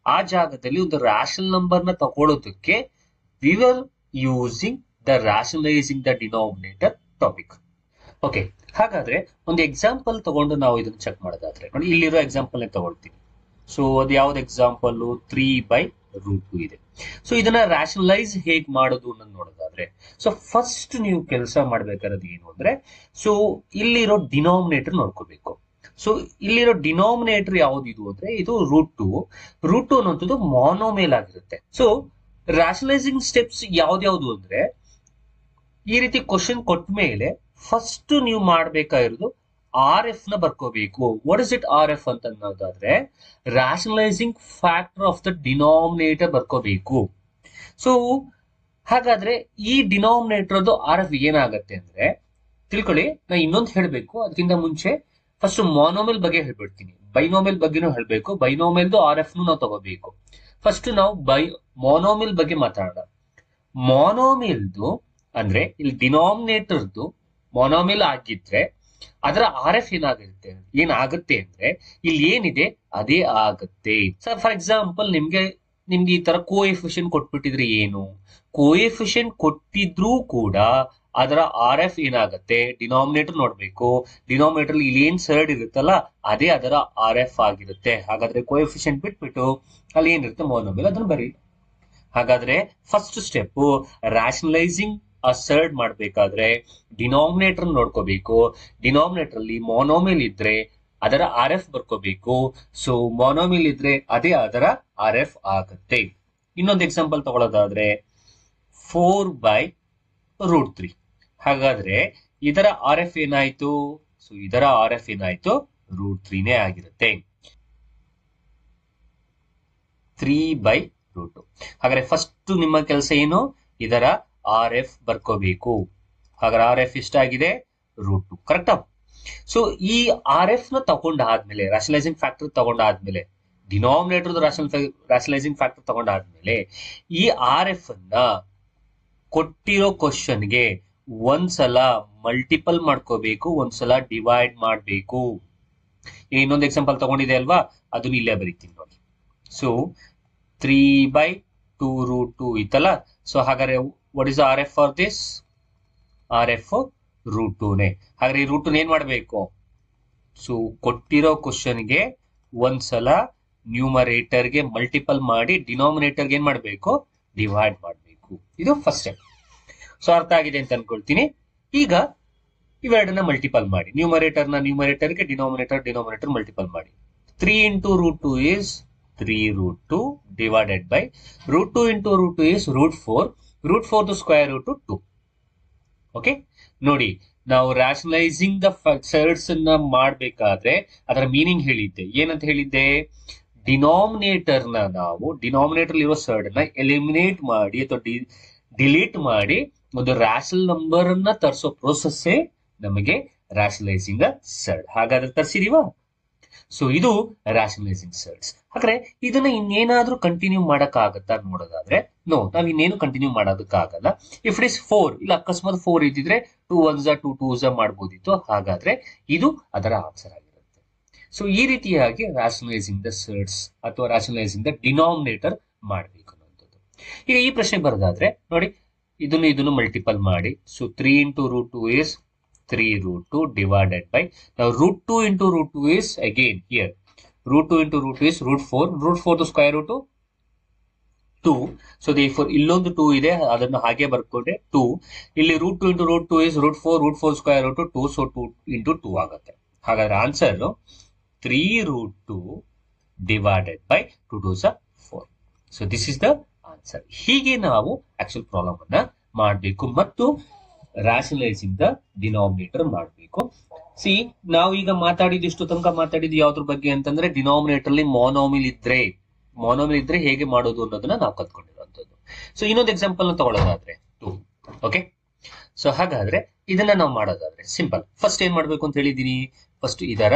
ಆ ಜಾಗದಲ್ಲಿ ಒಂದು ರಾಷನಲ್ ನಂಬರ್ ನ ತಗೊಳ್ಳೋದಕ್ಕೆ we were using the rationalising the denominator topic. Okay, ಹಾಗಾದ್ರೆ ಒಂದು ಎಕ್ಸಾಂಪಲ್ ತಗೊಂಡು ನಾವು ಇದನ್ನ ಚೆಕ್ ಮಾಡೋದಾದ್ರೆ ನೋಡಿ, ಇಲ್ಲಿರೋ ಎಕ್ಸಾಂಪಲ್ ತಗೊಳ್ತೀನಿ. ಸೊ ಅದು ಯಾವ್ದು ಎಕ್ಸಾಂಪಲ್? 3/√2 ಇದೆ. ಸೊ ಇದನ್ನ ರಾಷನಲೈಸ್ ಹೇಗ್ ಮಾಡೋದು ಅನ್ನೋದು ನೋಡೋದಾದ್ರೆ, ಸೊ ಫಸ್ಟ್ ನೀವು ಕೆಲಸ ಮಾಡ್ಬೇಕಾದ್ರೆ ಏನು ಅಂದ್ರೆ, ಸೊ ಇಲ್ಲಿರೋ ಡಿನಾಮಿನೇಟರ್ ನೋಡ್ಕೋಬೇಕು. ಸೊ ಇಲ್ಲಿರೋ ಡಿನಾಮಿನೇಟರ್ ಯಾವ್ದು ಅಂದ್ರೆ ಇದು √2 ಅನ್ನೋದು ಮಾನೋಮೇಲ್ ಆಗಿರುತ್ತೆ. ಸೊ ರಾಷನಲೈಸಿಂಗ್ ಸ್ಟೆಪ್ಸ್ ಯಾವ್ದ್ಯಾವ್ದು ಅಂದ್ರೆ, ಈ ರೀತಿ ಕ್ವಶನ್ ಕೊಟ್ಟ ಮೇಲೆ ಫಸ್ಟ್ ನೀವು ಮಾಡ್ಬೇಕಾಗಿರೋದು RF ನ ಬರ್ಕೋಬೇಕು. ವಾಟ್ ಇಸ್ ಇಟ್ RF ಅಂತ ಅನ್ನೋದಾದ್ರೆ, rationalising factor of the denominator ಬರ್ಕೋಬೇಕು. ಸೊ ಹಾಗಾದ್ರೆ ಈ ಡಿನಾಮಿನೇಟರ್ RF ಏನಾಗತ್ತೆ ಅಂದ್ರೆ, ತಿಳ್ಕೊಳ್ಳಿ. ನಾ ಇನ್ನೊಂದು ಹೇಳ್ಬೇಕು ಅದಕ್ಕಿಂತ ಮುಂಚೆ ಫಸ್ಟ್ ಮಾನೋಮೆಲ್ ಬಗ್ಗೆ ಹೇಳ್ಬಿಡ್ತೀನಿ, ಬೈನೋಮೆಲ್ ಬಗ್ಗೆನೂ ಹೇಳ್ಬೇಕು. ಬೈನೋಮೆಲ್ದು RF ನಾವು ತಗೋಬೇಕು. ಫಸ್ಟ್ ನಾವು ಮಾನೋಮೆಲ್ ಬಗ್ಗೆ ಮಾತಾಡೋಣ. ಮಾನೋಮೆಲ್ದು ಅಂದ್ರೆ ಇಲ್ಲಿ ಡಿನಾಮಿನೇಟರ್ದು ಮಾನೋಮೆಲ್ ಆಗಿದ್ರೆ ಅದರ RF ಏನಾಗುತ್ತೆ ಅಂದ್ರೆ ಇಲ್ಲಿ ಏನಿದೆ ಅದೇ ಆಗುತ್ತೆ. ಸರ್ ಫಾರ್ ಎಕ್ಸಾಂಪಲ್ ನಿಮ್ಗೆ ಈ ತರ ಕೋಎಫಿಷಿಯಂಟ್ ಕೊಟ್ಬಿಟ್ಟಿದ್ರೆ ಏನು, ಕೋಎಫಿಷಿಯಂಟ್ ಕೊಟ್ಟಿದ್ರೂ ಕೂಡ ಅದರ RF ಏನಾಗುತ್ತೆ, ಡಿನಾಮಿನೇಟರ್ ನೋಡ್ಬೇಕು. ಡಿನಾಮಿನೇಟರ್ ಇಲ್ಲಿ ಏನ್ ಸರ್ಡ್ ಇರುತ್ತಲ್ಲ ಅದೇ ಅದರ RF ಆಗಿರುತ್ತೆ. ಹಾಗಾದ್ರೆ ಕೋಎಫಿಷಿಯಂಟ್ ಬಿಟ್ಬಿಟ್ಟು ಅಲ್ಲಿ ಏನಿರುತ್ತೆ ಮಾನೋಮೆಲ್, ಅದನ್ನ ಬರೀ. ಹಾಗಾದ್ರೆ ಫಸ್ಟ್ ಸ್ಟೆಪ್ ರಾಷನಲೈಸಿಂಗ್ ಆ ಸರ್ಡ್ ಮಾಡ್ಬೇಕಾದ್ರೆ ಡಿನಾಮಿನೇಟರ್ ನೋಡ್ಕೋಬೇಕು. ಡಿನಾಮಿನೇಟರ್ ಅಲ್ಲಿ ಮಾನೋಮೆಲ್ ಇದ್ರೆ ಅದರ RF ಬರ್ಕೋಬೇಕು. ಸೊ ಮಾನೋಮೆಲ್ ಇದ್ರೆ ಅದೇ ಅದರ RF ಆಗುತ್ತೆ. ಇನ್ನೊಂದು ಎಕ್ಸಾಂಪಲ್ ತಗೊಳ್ಳೋದಾದ್ರೆ 4/√3. ಹಾಗಾದ್ರೆ ಇದರ RF ಏನಾಯ್ತು? ಸೊ ಇದರ RF ಏನಾಯ್ತು? √3ನೇ ಆಗಿರುತ್ತೆ. 3/√2. ಹಾಗಾದ್ರೆ ಫಸ್ಟ್ ನಿಮ್ಮ ಕೆಲಸ ಏನು? ಇದರ RF ಬರ್ಕೋಬೇಕು. ಹಾಗಾದ್ರೆ RF ಎಷ್ಟಾಗಿದೆ? √2. ಕರೆಕ್ಟಾ? ಸೊ ಈ RF ನ ತಗೊಂಡಾದ್ಮೇಲೆ, ರಾಷನಲೈಸಿಂಗ್ ಫ್ಯಾಕ್ಟರ್ ತಗೊಂಡಾದ್ಮೇಲೆ, ಡಿನಾಮಿನೇಟರ್ ರಾಷನಲೈಸಿಂಗ್ ಫ್ಯಾಕ್ಟರ್ ತಗೊಂಡಾದ್ಮೇಲೆ ಈ RF ಅನ್ನ ಕೊಟ್ಟಿರೋ ಕ್ವಶನ್ಗೆ ಒಂದ್ಸಲ ಮಲ್ಟಿಪಲ್ ಮಾಡ್ಕೋಬೇಕು, ಒಂದ್ಸಲ ಡಿವೈಡ್ ಮಾಡಬೇಕು. ಇನ್ನೊಂದು ಎಕ್ಸಾಂಪಲ್ ತಗೊಂಡಿದೆ ಅಲ್ವಾ, ಅದನ್ನ ಇಲ್ಲೇ ಬರೀತೀನಿ ನೋಡಿ. ಸೊ 3/2√2 ಇತ್ತಲ್ಲ. ಸೊ ಹಾಗಾದ್ರೆ what is RF for this? RF √2ನೇ. ಹಾಗಾದ್ರೆ ಈ √2 ಏನ್ ಮಾಡಬೇಕು? ಸೊ ಕೊಟ್ಟಿರೋ ಕ್ವಶನ್ಗೆ ಒಂದ್ಸಲ ನ್ಯೂಮರೇಟರ್ಗೆ ಮಲ್ಟಿಪಲ್ ಮಾಡಿ ಡಿನಾಮಿನೇಟರ್ಗೆ ಏನ್ ಮಾಡಬೇಕು, ಡಿವೈಡ್ ಮಾಡಬೇಕು. ಇದು ಫಸ್ಟ್ ಸ್ಟೆಪ್. ಸೊ ಅರ್ಥ ಆಗಿದೆ ಅಂತ ಅನ್ಕೊಳ್ತೀನಿ. ಈಗ ಇವೆರಡನ್ನ ಮಲ್ಟಿಪಲ್ ಮಾಡಿ, ನ್ಯೂಮರೇಟರ್ಗೆ ಡಿನಾಮಿನೇಟರ್ ಮಲ್ಟಿಪಲ್ ಮಾಡಿ. 3 into root 2 is 3 root 2 divided by root 2 into root 2 is root 4. root 4 to square root 2. Okay, ನೋಡಿ ನಾವು ರಾಷನಲೈಸಿಂಗ್ ದ ಸರ್ಡ್ಸ್ ಅನ್ನ ಮಾಡಬೇಕಾದ್ರೆ ಅದರ ಮೀನಿಂಗ್ ಹೇಳಿದ್ದೆ. ಏನಂತ ಹೇಳಿದ್ದೆ? ಡಿನಾಮಿನೇಟರ್ ಇರೋ ಸರ್ಡ್ ಅನ್ನ ಎಲಿಮಿನೇಟ್ ಮಾಡಿ ಅಥವಾ ಡಿಲೀಟ್ ಮಾಡಿ ಒಂದು ರ್ಯಾಷನಲ್ ನಂಬರ್ ಅನ್ನ ತರಿಸೋ ಪ್ರೋಸೆಸ್ಸೇ ನಮಗೆ ರಾಷನಲೈಸಿಂಗ್ ಸರ್ಡ್. ಹಾಗಾದ್ರೆ ತರಿಸಿದೀವಾ? ಸೊ ಇದು ರಾಷನಲೈಸಿಂಗ್ ಸರ್ಡ್ಸ್. ಹಾಗಾದ್ರೆ ಇದನ್ನ ಇನ್ನೇನಾದ್ರೂ ಕಂಟಿನ್ಯೂ ಮಾಡಕ್ಕಾಗತ್ತಾ ನೋಡೋದಾದ್ರೆ, ನೋ, ನಾವ್ ಇನ್ನೇನು ಕಂಟಿನ್ಯೂ ಮಾಡೋದಕ್ಕಾಗಲ್ಲ. ಇಫ್ ಇಟ್ ಇಸ್ 4, ಇಲ್ಲ ಅಕಸ್ಮಾತ್ 4 ಇದ್ದಿದ್ರೆ 2 1s 2 2s ಮಾಡ್ಬೋದಿತ್ತು. ಹಾಗಾದ್ರೆ ಇದು ಅದರ ಆನ್ಸರ್ ಆಗಿರುತ್ತೆ. ಸೊ ಈ ರೀತಿಯಾಗಿ ರಾಷನಲೈಸಿಂಗ್ ದ ಸರ್ಡ್ಸ್ ಅಥವಾ ರಾಷನಲೈಸಿಂಗ್ ದ ಡಿನಾಮಿನೇಟರ್ ಮಾಡಬೇಕು ಅನ್ನೋದು. ಈಗ ಈ ಪ್ರಶ್ನೆ ಬರೋದಾದ್ರೆ ನೋಡಿ, ಇದನ್ನು ಮಲ್ಟಿಪಲ್ ಮಾಡಿ. So 3 into root 2 is 3 root 2 divided by, now root 2 into root 2 is again here, root 2 into root 2 is root 4. root 4 to square root 2. So therefore ಇಲ್ಲೊಂದು 2 ಇದೆ, ಅದನ್ನು ಹಾಗೆ ಬರ್ಕೊಂಡೆ 2. ಇಲ್ಲಿ root 2 into root 2 is root 4 square root 2. So 2 into 2 ಆಗುತ್ತೆ. ಹಾಗಾದ್ರೆ answer 3 root 2 divided by 2 2s are 4. So this is the answer. ಹೀಗೆ ನಾವು ಆಕ್ಚುಯಲ್ ಪ್ರಾಬ್ಲಮ್ ಅನ್ನ ಮಾಡಬೇಕು ಮತ್ತು ರಾಷನಲೈಸಿಂಗ್ ದ ಡಿನಾಮಿನೇಟರ್ ಮಾಡಬೇಕು. ಸಿ, ನಾವು ಈಗ ಇಷ್ಟು ತನಕ ಮಾತಾಡಿದ್ದು ಯಾವ್ದ್ರ ಬಗ್ಗೆ ಅಂತಂದ್ರೆ, ಡಿನಾಮಿನೇಟರ್ ಅಲ್ಲಿ ಮೊನೊಮಿಲ್ ಇದ್ರೆ ಹೇಗೆ ಮಾಡೋದು ಅನ್ನೋದನ್ನ ನಾವು ಕಲ್ತ್ಕೊಂಡಿರುವಂತದ್ದು. ಸೊ ಇನ್ನೊಂದು ಎಕ್ಸಾಂಪಲ್ ತಗೊಳ್ಳೋದಾದ್ರೆ 2. ಓಕೆ, ಸೊ ಹಾಗಾದ್ರೆ ಇದನ್ನ ನಾವು ಮಾಡೋದಾದ್ರೆ ಸಿಂಪಲ್. ಫಸ್ಟ್ ಏನ್ ಮಾಡ್ಬೇಕು ಅಂತ ಹೇಳಿದೀನಿ, ಫಸ್ಟ್ ಇದರ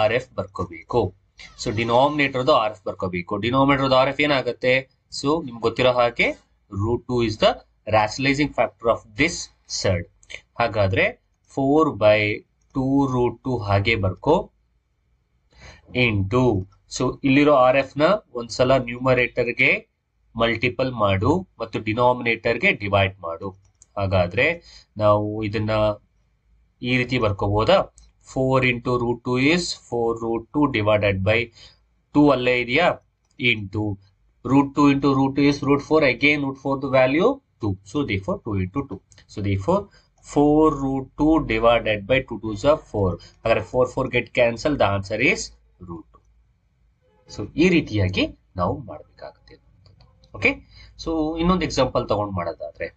RF ಬರ್ಕೋಬೇಕು. ಸೊ ಡಿನಾಮಿನೇಟರ್ದು RF ಬರ್ಕೋಬೇಕು. ಡಿನಾಮಿನೇಟರ್ದು RF ಏನಾಗುತ್ತೆ? ಸೊ ನಿಮ್ಗೆ ಗೊತ್ತಿರೋ ಹಾಗೆ root 2 is the rationalizing factor of this served. ಹಾಗಾದ್ರೆ 4/2 root 2 ಹಾಗೆ ಬರ್ಕೋ ಇಂಟು, ಸೊ ಇಲ್ಲಿರೋ RF ನ ಒಂದ್ಸಲ ನ್ಯೂಮರೇಟರ್ಗೆ ಮಲ್ಟಿಪಲ್ ಮಾಡು ಮತ್ತು ಡಿನಾಮಿನೇಟರ್ಗೆ ಡಿವೈಡ್ ಮಾಡು. ಹಾಗಾದ್ರೆ ನಾವು ಇದನ್ನ ಈ ರೀತಿ ಬರ್ಕೋಬಹುದಾ? 4 into root 2 is 4 root 2 divided by 2 ಅಲ್ಲೇ ಇದೆಯಾ, into root 2 into root 2 is root 4, again root 4 the value 2. So therefore 2 into 2. So therefore 4 root 2 divided by 2 2s are 4. Agar 4 get cancelled, the answer is root 2. So ಈ ರೀತಿಯಾಗಿ ನಾವು ಮಾಡಬೇಕಾಗುತ್ತೆ. ಓಕೆ, ಸೊ ಇನ್ನೊಂದು ಎಕ್ಸಾಂಪಲ್ ತಗೊಂಡು ಮಾಡೋದಾದ್ರೆ,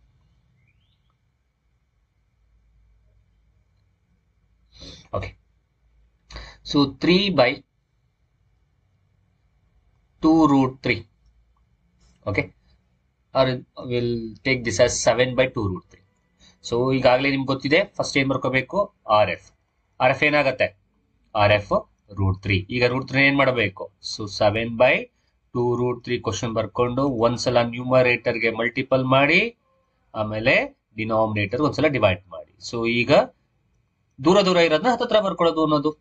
okay, so 3/2 root 3. Okay, or we'll take this as 7/2 root 3. So ಈಗಾಗಲೇ ನಿಮ್ಗೆ ಗೊತ್ತಿದೆ, ಫಸ್ಟ್ ಏನ್ ಬರ್ಕೋಬೇಕು? RF ಏನಾಗತ್ತೆ? RF root 3. ಈಗ root 3 ಏನ್ ಮಾಡಬೇಕು? ಸೊ 7/2 root 3 ಕ್ವಶನ್ ಬರ್ಕೊಂಡು ಒಂದ್ಸಲ ನ್ಯೂಮರೇಟರ್ಗೆ ಮಲ್ಟಿಪಲ್ ಮಾಡಿ, ಆಮೇಲೆ ಡಿನಾಮಿನೇಟರ್ ಒಂದ್ಸಲ ಡಿವೈಡ್ ಮಾಡಿ. ಸೊ ಈಗ ದೂರ ಇರೋದನ್ನ ಹತ್ರ ಬರ್ಕೊಳ್ಳೋದು ಅನ್ನೋದು.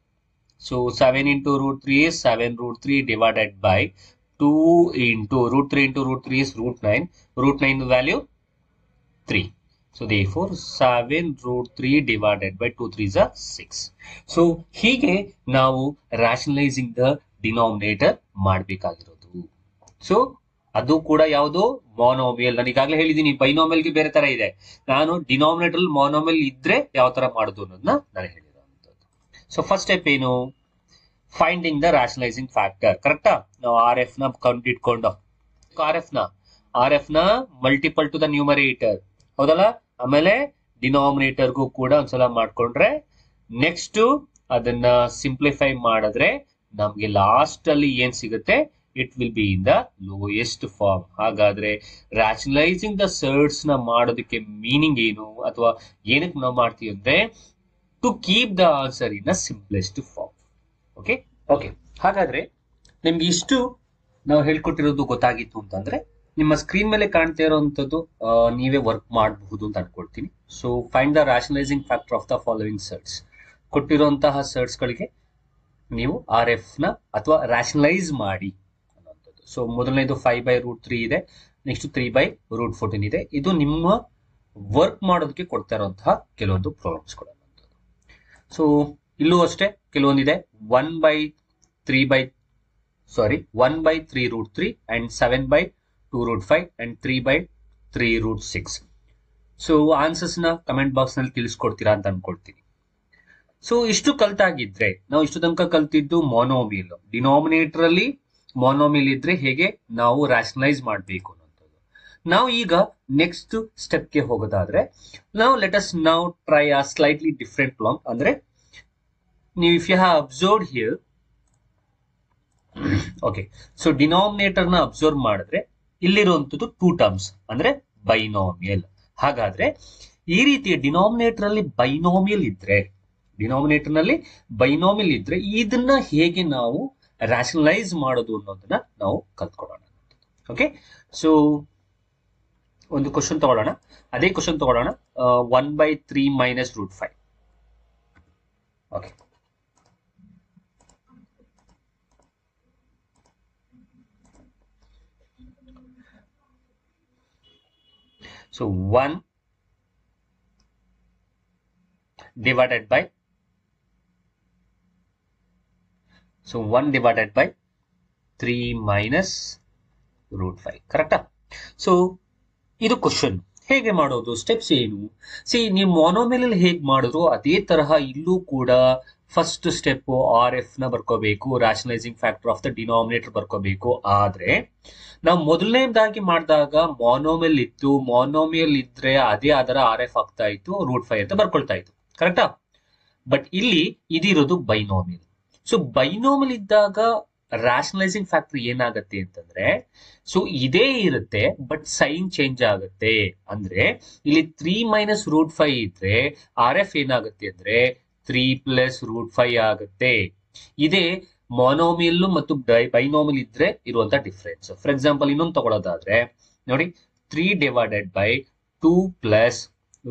So 7 into root 3 is 7 root 3 divided by 2 into root 3 into root 3 is root 9. root 9 value 3. So therefore 7 root 3 divided by 2 3s are 6. So ಹೀಗೆ ನಾವು rationalizing the denominator ಮಾಡಬೇಕಾಗಿರೋದು. ಸೊ ಅದು ಕೂಡ ಯಾವುದು? ಮೊನೊಮಿಯಲ್. ನಾನು ಈಗಾಗಲೇ ಹೇಳಿದೀನಿ, ಬೈನೋಮಿಯಲ್ಗೆ ಬೇರೆ ತರ ಇದೆ. ನಾನು ಡಿನಾಮಿನೇಟರ್ ಮೊನೊಮಿಯಲ್ ಇದ್ರೆ ಯಾವ ತರ ಮಾಡೋದು ಅನ್ನೋದನ್ನ ನಾನು ಹೇಳಿರೋಂಥದ್ದು. ಸೊ ಫಸ್ಟ್ ಸ್ಟೆಪ್ ಏನು? Finding the rationalising factor. ಕರೆಕ್ಟಾ? ನಾವು RF ನ ಕಂಡಿಟ್ಕೊಂಡು RF ನ ಮಲ್ಟಿಪಲ್ ಟು ದ ನ್ಯೂಮರೇಟರ್, ಹೌದಲ್ಲ? ಆಮೇಲೆ ಡಿನಾಮಿನೇಟರ್ಗೂ ಕೂಡ ಒಂದ್ಸಲ ಮಾಡ್ಕೊಂಡ್ರೆ, ನೆಕ್ಸ್ಟ್ ಅದನ್ನ ಸಿಂಪ್ಲಿಫೈ ಮಾಡಿದ್ರೆ ನಮ್ಗೆ ಲಾಸ್ಟ್ ಅಲ್ಲಿ ಏನ್ ಸಿಗುತ್ತೆ? It will be in the lowest form. ಹಾಗಾದ್ರೆ ರಾಷನಲೈಸಿಂಗ್ ದ ಸರ್ಡ್ಸ್ ನ ಮಾಡೋದಕ್ಕೆ ಮೀನಿಂಗ್ ಏನು, ಅಥವಾ ಏನಕ್ಕೆ ನಾವು ಮಾಡ್ತೀವಿ ಅಂದ್ರೆ, to keep the answer in the simplest form. Okay, ಹಾಗಾದ್ರೆ ನಿಮ್ಗೆ ಇಷ್ಟು ನಾವು ಹೇಳ್ಕೊಟ್ಟಿರೋದು ಗೊತ್ತಾಗಿತ್ತು ಅಂತಂದ್ರೆ, ನಿಮ್ಮ ಸ್ಕ್ರೀನ್ ಮೇಲೆ ಕಾಣ್ತಾ ಇರುವಂತದ್ದು ನೀವೇ ವರ್ಕ್ ಮಾಡಬಹುದು ಅಂತ ಅನ್ಕೊಳ್ತೀನಿ. So find the rationalising factor of the following surds. ಕೊಟ್ಟಿರುವಂತಹ ಸರ್ಡ್ಸ್ ಗಳಿಗೆ ನೀವು RF ನ ಅಥವಾ ರಾಷನಲೈಸ್ ಮಾಡಿ ಅನ್ನುವಂಥದ್ದು. ಸೊ ಮೊದಲನೇದು 5/√3 ಇದೆ, ನೆಕ್ಸ್ಟ್ 3/√14 ಇದೆ. ಇದು ನಿಮ್ಮ ವರ್ಕ್ ಮಾಡೋದಕ್ಕೆ ಕೊಡ್ತಾ ಇರುವಂತಹ ಕೆಲವೊಂದು ಪ್ರಾಬ್ಲಮ್ಸ್ ಗಳು. ಸೊ ಇಲ್ಲೂ ಅಷ್ಟೇ ಕೆಲವೊಂದಿದೆ 1/3 and 7/2 √5 and 3/3 √6. ಸೊ ಆನ್ಸರ್ಸ್ ನ ಕಮೆಂಟ್ ಬಾಕ್ಸ್ ನಲ್ಲಿ ತಿಳಿಸ್ಕೊಡ್ತೀರಾ ಅಂತ ಅನ್ಕೊಳ್ತೀನಿ. ಸೊ ಇಷ್ಟು ಕಲ್ತಾಗಿದ್ರೆ ನಾವು ಇಷ್ಟು ತನಕ ಕಲ್ತಿದ್ದು ಮೊನೋಮಿಯಲ್, ಡಿನಾಮಿನೇಟರ್ ಅಲ್ಲಿ ಮೊನೋಮಿಯಲ್ ಇದ್ರೆ ಹೇಗೆ ನಾವು ರ್ಯಾಷನಲೈಸ್ ಮಾಡಬೇಕು ಅನ್ನೋದು. ನಾವು ಈಗ ನೆಕ್ಸ್ಟ್ ಸ್ಟೆಪ್ಗೆ ಹೋಗೋದಾದ್ರೆ ನಾವು let us now try a slightly different problem. ಅಂದ್ರೆ ನೀವು if you have observed here, okay, so denominator ನ ಅಬ್ಸರ್ವ್ ಮಾಡಿದ್ರೆ ಇಲ್ಲಿರುವಂತದ್ದು 2 ಟರ್ಮ್ಸ್ ಅಂದ್ರೆ ಬೈನೋಮಿಯಲ್. ಹಾಗಾದ್ರೆ ಈ ರೀತಿಯ ಡಿನಾಮಿನೇಟರ್ ಅಲ್ಲಿ ಬೈನೋಮಿಯಲ್ ಇದ್ರೆ ಇದನ್ನ ಹೇಗೆ ನಾವು ರ್ಯಾಷನಲೈಸ್ ಮಾಡೋದು ಅನ್ನೋದನ್ನ ನಾವು ಕಲ್ತ್ಕೊಳ್ಳೋಣ. ಓಕೆ, ಸೊ ಒಂದು ಕ್ವಶನ್ ತಗೊಳ್ಳೋಣ. ಅದೇ ಕ್ವಶನ್ ತಗೊಳ್ಳೋಣ, 1/3 - √5. Okay, so 1 divided by 3 minus √5. ಕರೆಕ್ಟಾ? ಸೊ ಇದು ಕ್ವಶನ್. ಹೇಗೆ ಮಾಡೋದು, ಸ್ಟೆಪ್ಸ್ ಏನು? ನೀವು ಮೊನೋಮಿಯಲ್ ಹೇಗೆ ಮಾಡಿದ್ರು ಅದೇ ತರಹ ಇಲ್ಲೂ ಕೂಡ ಫಸ್ಟ್ ಸ್ಟೆಪ್ RF ನ ಬರ್ಕೋಬೇಕು, ರ್ಯಾಷನಲೈಸಿಂಗ್ ಫ್ಯಾಕ್ಟರ್ ಆಫ್ ದ ಡಿನಾಮಿನೇಟರ್ ಬರ್ಕೋಬೇಕು. ಆದ್ರೆ ನಾವು ಮೊದಲನೇದಾಗಿ ಮಾಡಿದಾಗ ಮೊನೋಮಿಯಲ್ ಇದ್ರೆ ಅದೇ ಅದರ RF ಆಗ್ತಾ ಇತ್ತು, √5 ಅಂತ ಬರ್ಕೊಳ್ತಾ ಇತ್ತು. ಕರೆಕ್ಟಾ? ಬಟ್ ಇಲ್ಲಿ ಇದಿರೋದು ಬೈನೋಮಿಯಲ್. ಸೊ ಬೈನೋಮಿಯಲ್ ಇದ್ದಾಗ ರ್ಯಾಷನಲೈಸಿಂಗ್ ಫ್ಯಾಕ್ಟರ್ ಏನಾಗತ್ತೆ ಅಂತಂದ್ರೆ, ಸೊ ಇದೇ ಇರುತ್ತೆ ಬಟ್ ಸೈನ್ ಚೇಂಜ್ ಆಗುತ್ತೆ. ಅಂದ್ರೆ ಇಲ್ಲಿ 3 - √5 ಇದ್ರೆ RF ಏನಾಗುತ್ತೆ ಅಂದ್ರೆ 3 + √5 ಆಗುತ್ತೆ. ಇದೇ ಮೊನೋಮಿಯಲ್ ಮತ್ತು ಬೈನೋಮಿಯಲ್ ಇದ್ರೆ ಇರುವಂತ ಡಿಫ್ರೆನ್ಸ್. ಫಾರ್ ಎಕ್ಸಾಂಪಲ್ ಇನ್ನೊಂದು ತಗೊಳ್ಳೋದಾದ್ರೆ ನೋಡಿ, 3/2 +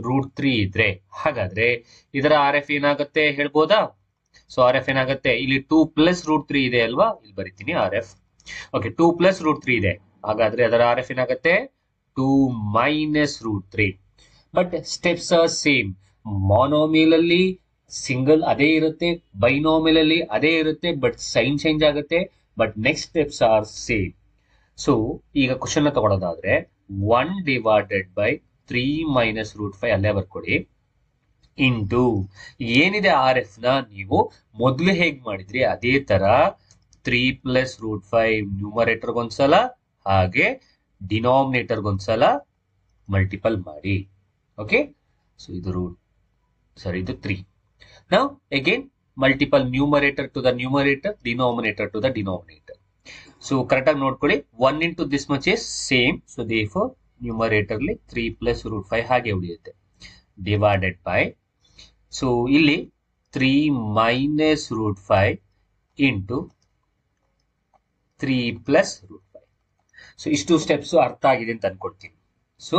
√3 ಇದ್ರೆ ಹಾಗಾದ್ರೆ ಇದರ RF ಏನಾಗುತ್ತೆ ಹೇಳ್ಬೋದಾ? ಸೊ RF ಏನಾಗುತ್ತೆ, ಇಲ್ಲಿ 2 + √3 ಇದೆ ಅಲ್ವಾ, ಇಲ್ಲಿ ಬರಿತೀನಿ RF. ಓಕೆ, 2 + √3 ಇದೆ, ಹಾಗಾದ್ರೆ ಅದರ RF ಏನಾಗುತ್ತೆ 2 - √3. But steps are same. Monomial ಅಲ್ಲಿ ಸಿಂಗಲ್ ಅದೇ ಇರುತ್ತೆ, ಬೈನೋಮಿಯಲ್ ಅಲ್ಲಿ ಅದೇ ಇರುತ್ತೆ, ಬಟ್ ಸೈನ್ ಚೇಂಜ್ ಆಗುತ್ತೆ. But next steps are same. So ಈಗ ಕ್ವಶನ್ ತಗೊಳ್ಳೋದಾದ್ರೆ 1/3 - √5 ಅಲ್ಲೇ ಬರ್ಕೊಡಿ, ಇಂಟು ಏನಿದೆ RF ನ ನೀವು ಮೊದಲು ಹೇಗ್ ಮಾಡಿದ್ರಿ ಅದೇ ತರ 3 + √5 ನ್ಯೂಮರೇಟರ್ ಒಂದ್ಸಲ ಹಾಗೆ ಡಿನಾಮಿನೇಟರ್ ಒಂದ್ಸಲ ಮಲ್ಟಿಪಲ್ ಮಾಡಿ. ಓಕೆ, ಸೊ ಇದು ಇದು 3. Now again multiple numerator to the numerator, denominator to the denominator. So correct ಆಗಿ ನೋಡ್ಕೊಳ್ಳಿ, 1 into this much is same. So therefore numerator ಅಲ್ಲಿ 3 + √5 ಹಾಗೆ ಉಳಿಯುತ್ತೆ, divided by, so ಇಲ್ಲಿ 3 - √5 into 3 + √5. ಸೊ ಇಷ್ಟು ಸ್ಟೆಪ್ಸ್ ಅರ್ಥ ಆಗಿದೆ ಅಂತ ಅನ್ಕೊಡ್ತೀನಿ. ಸೊ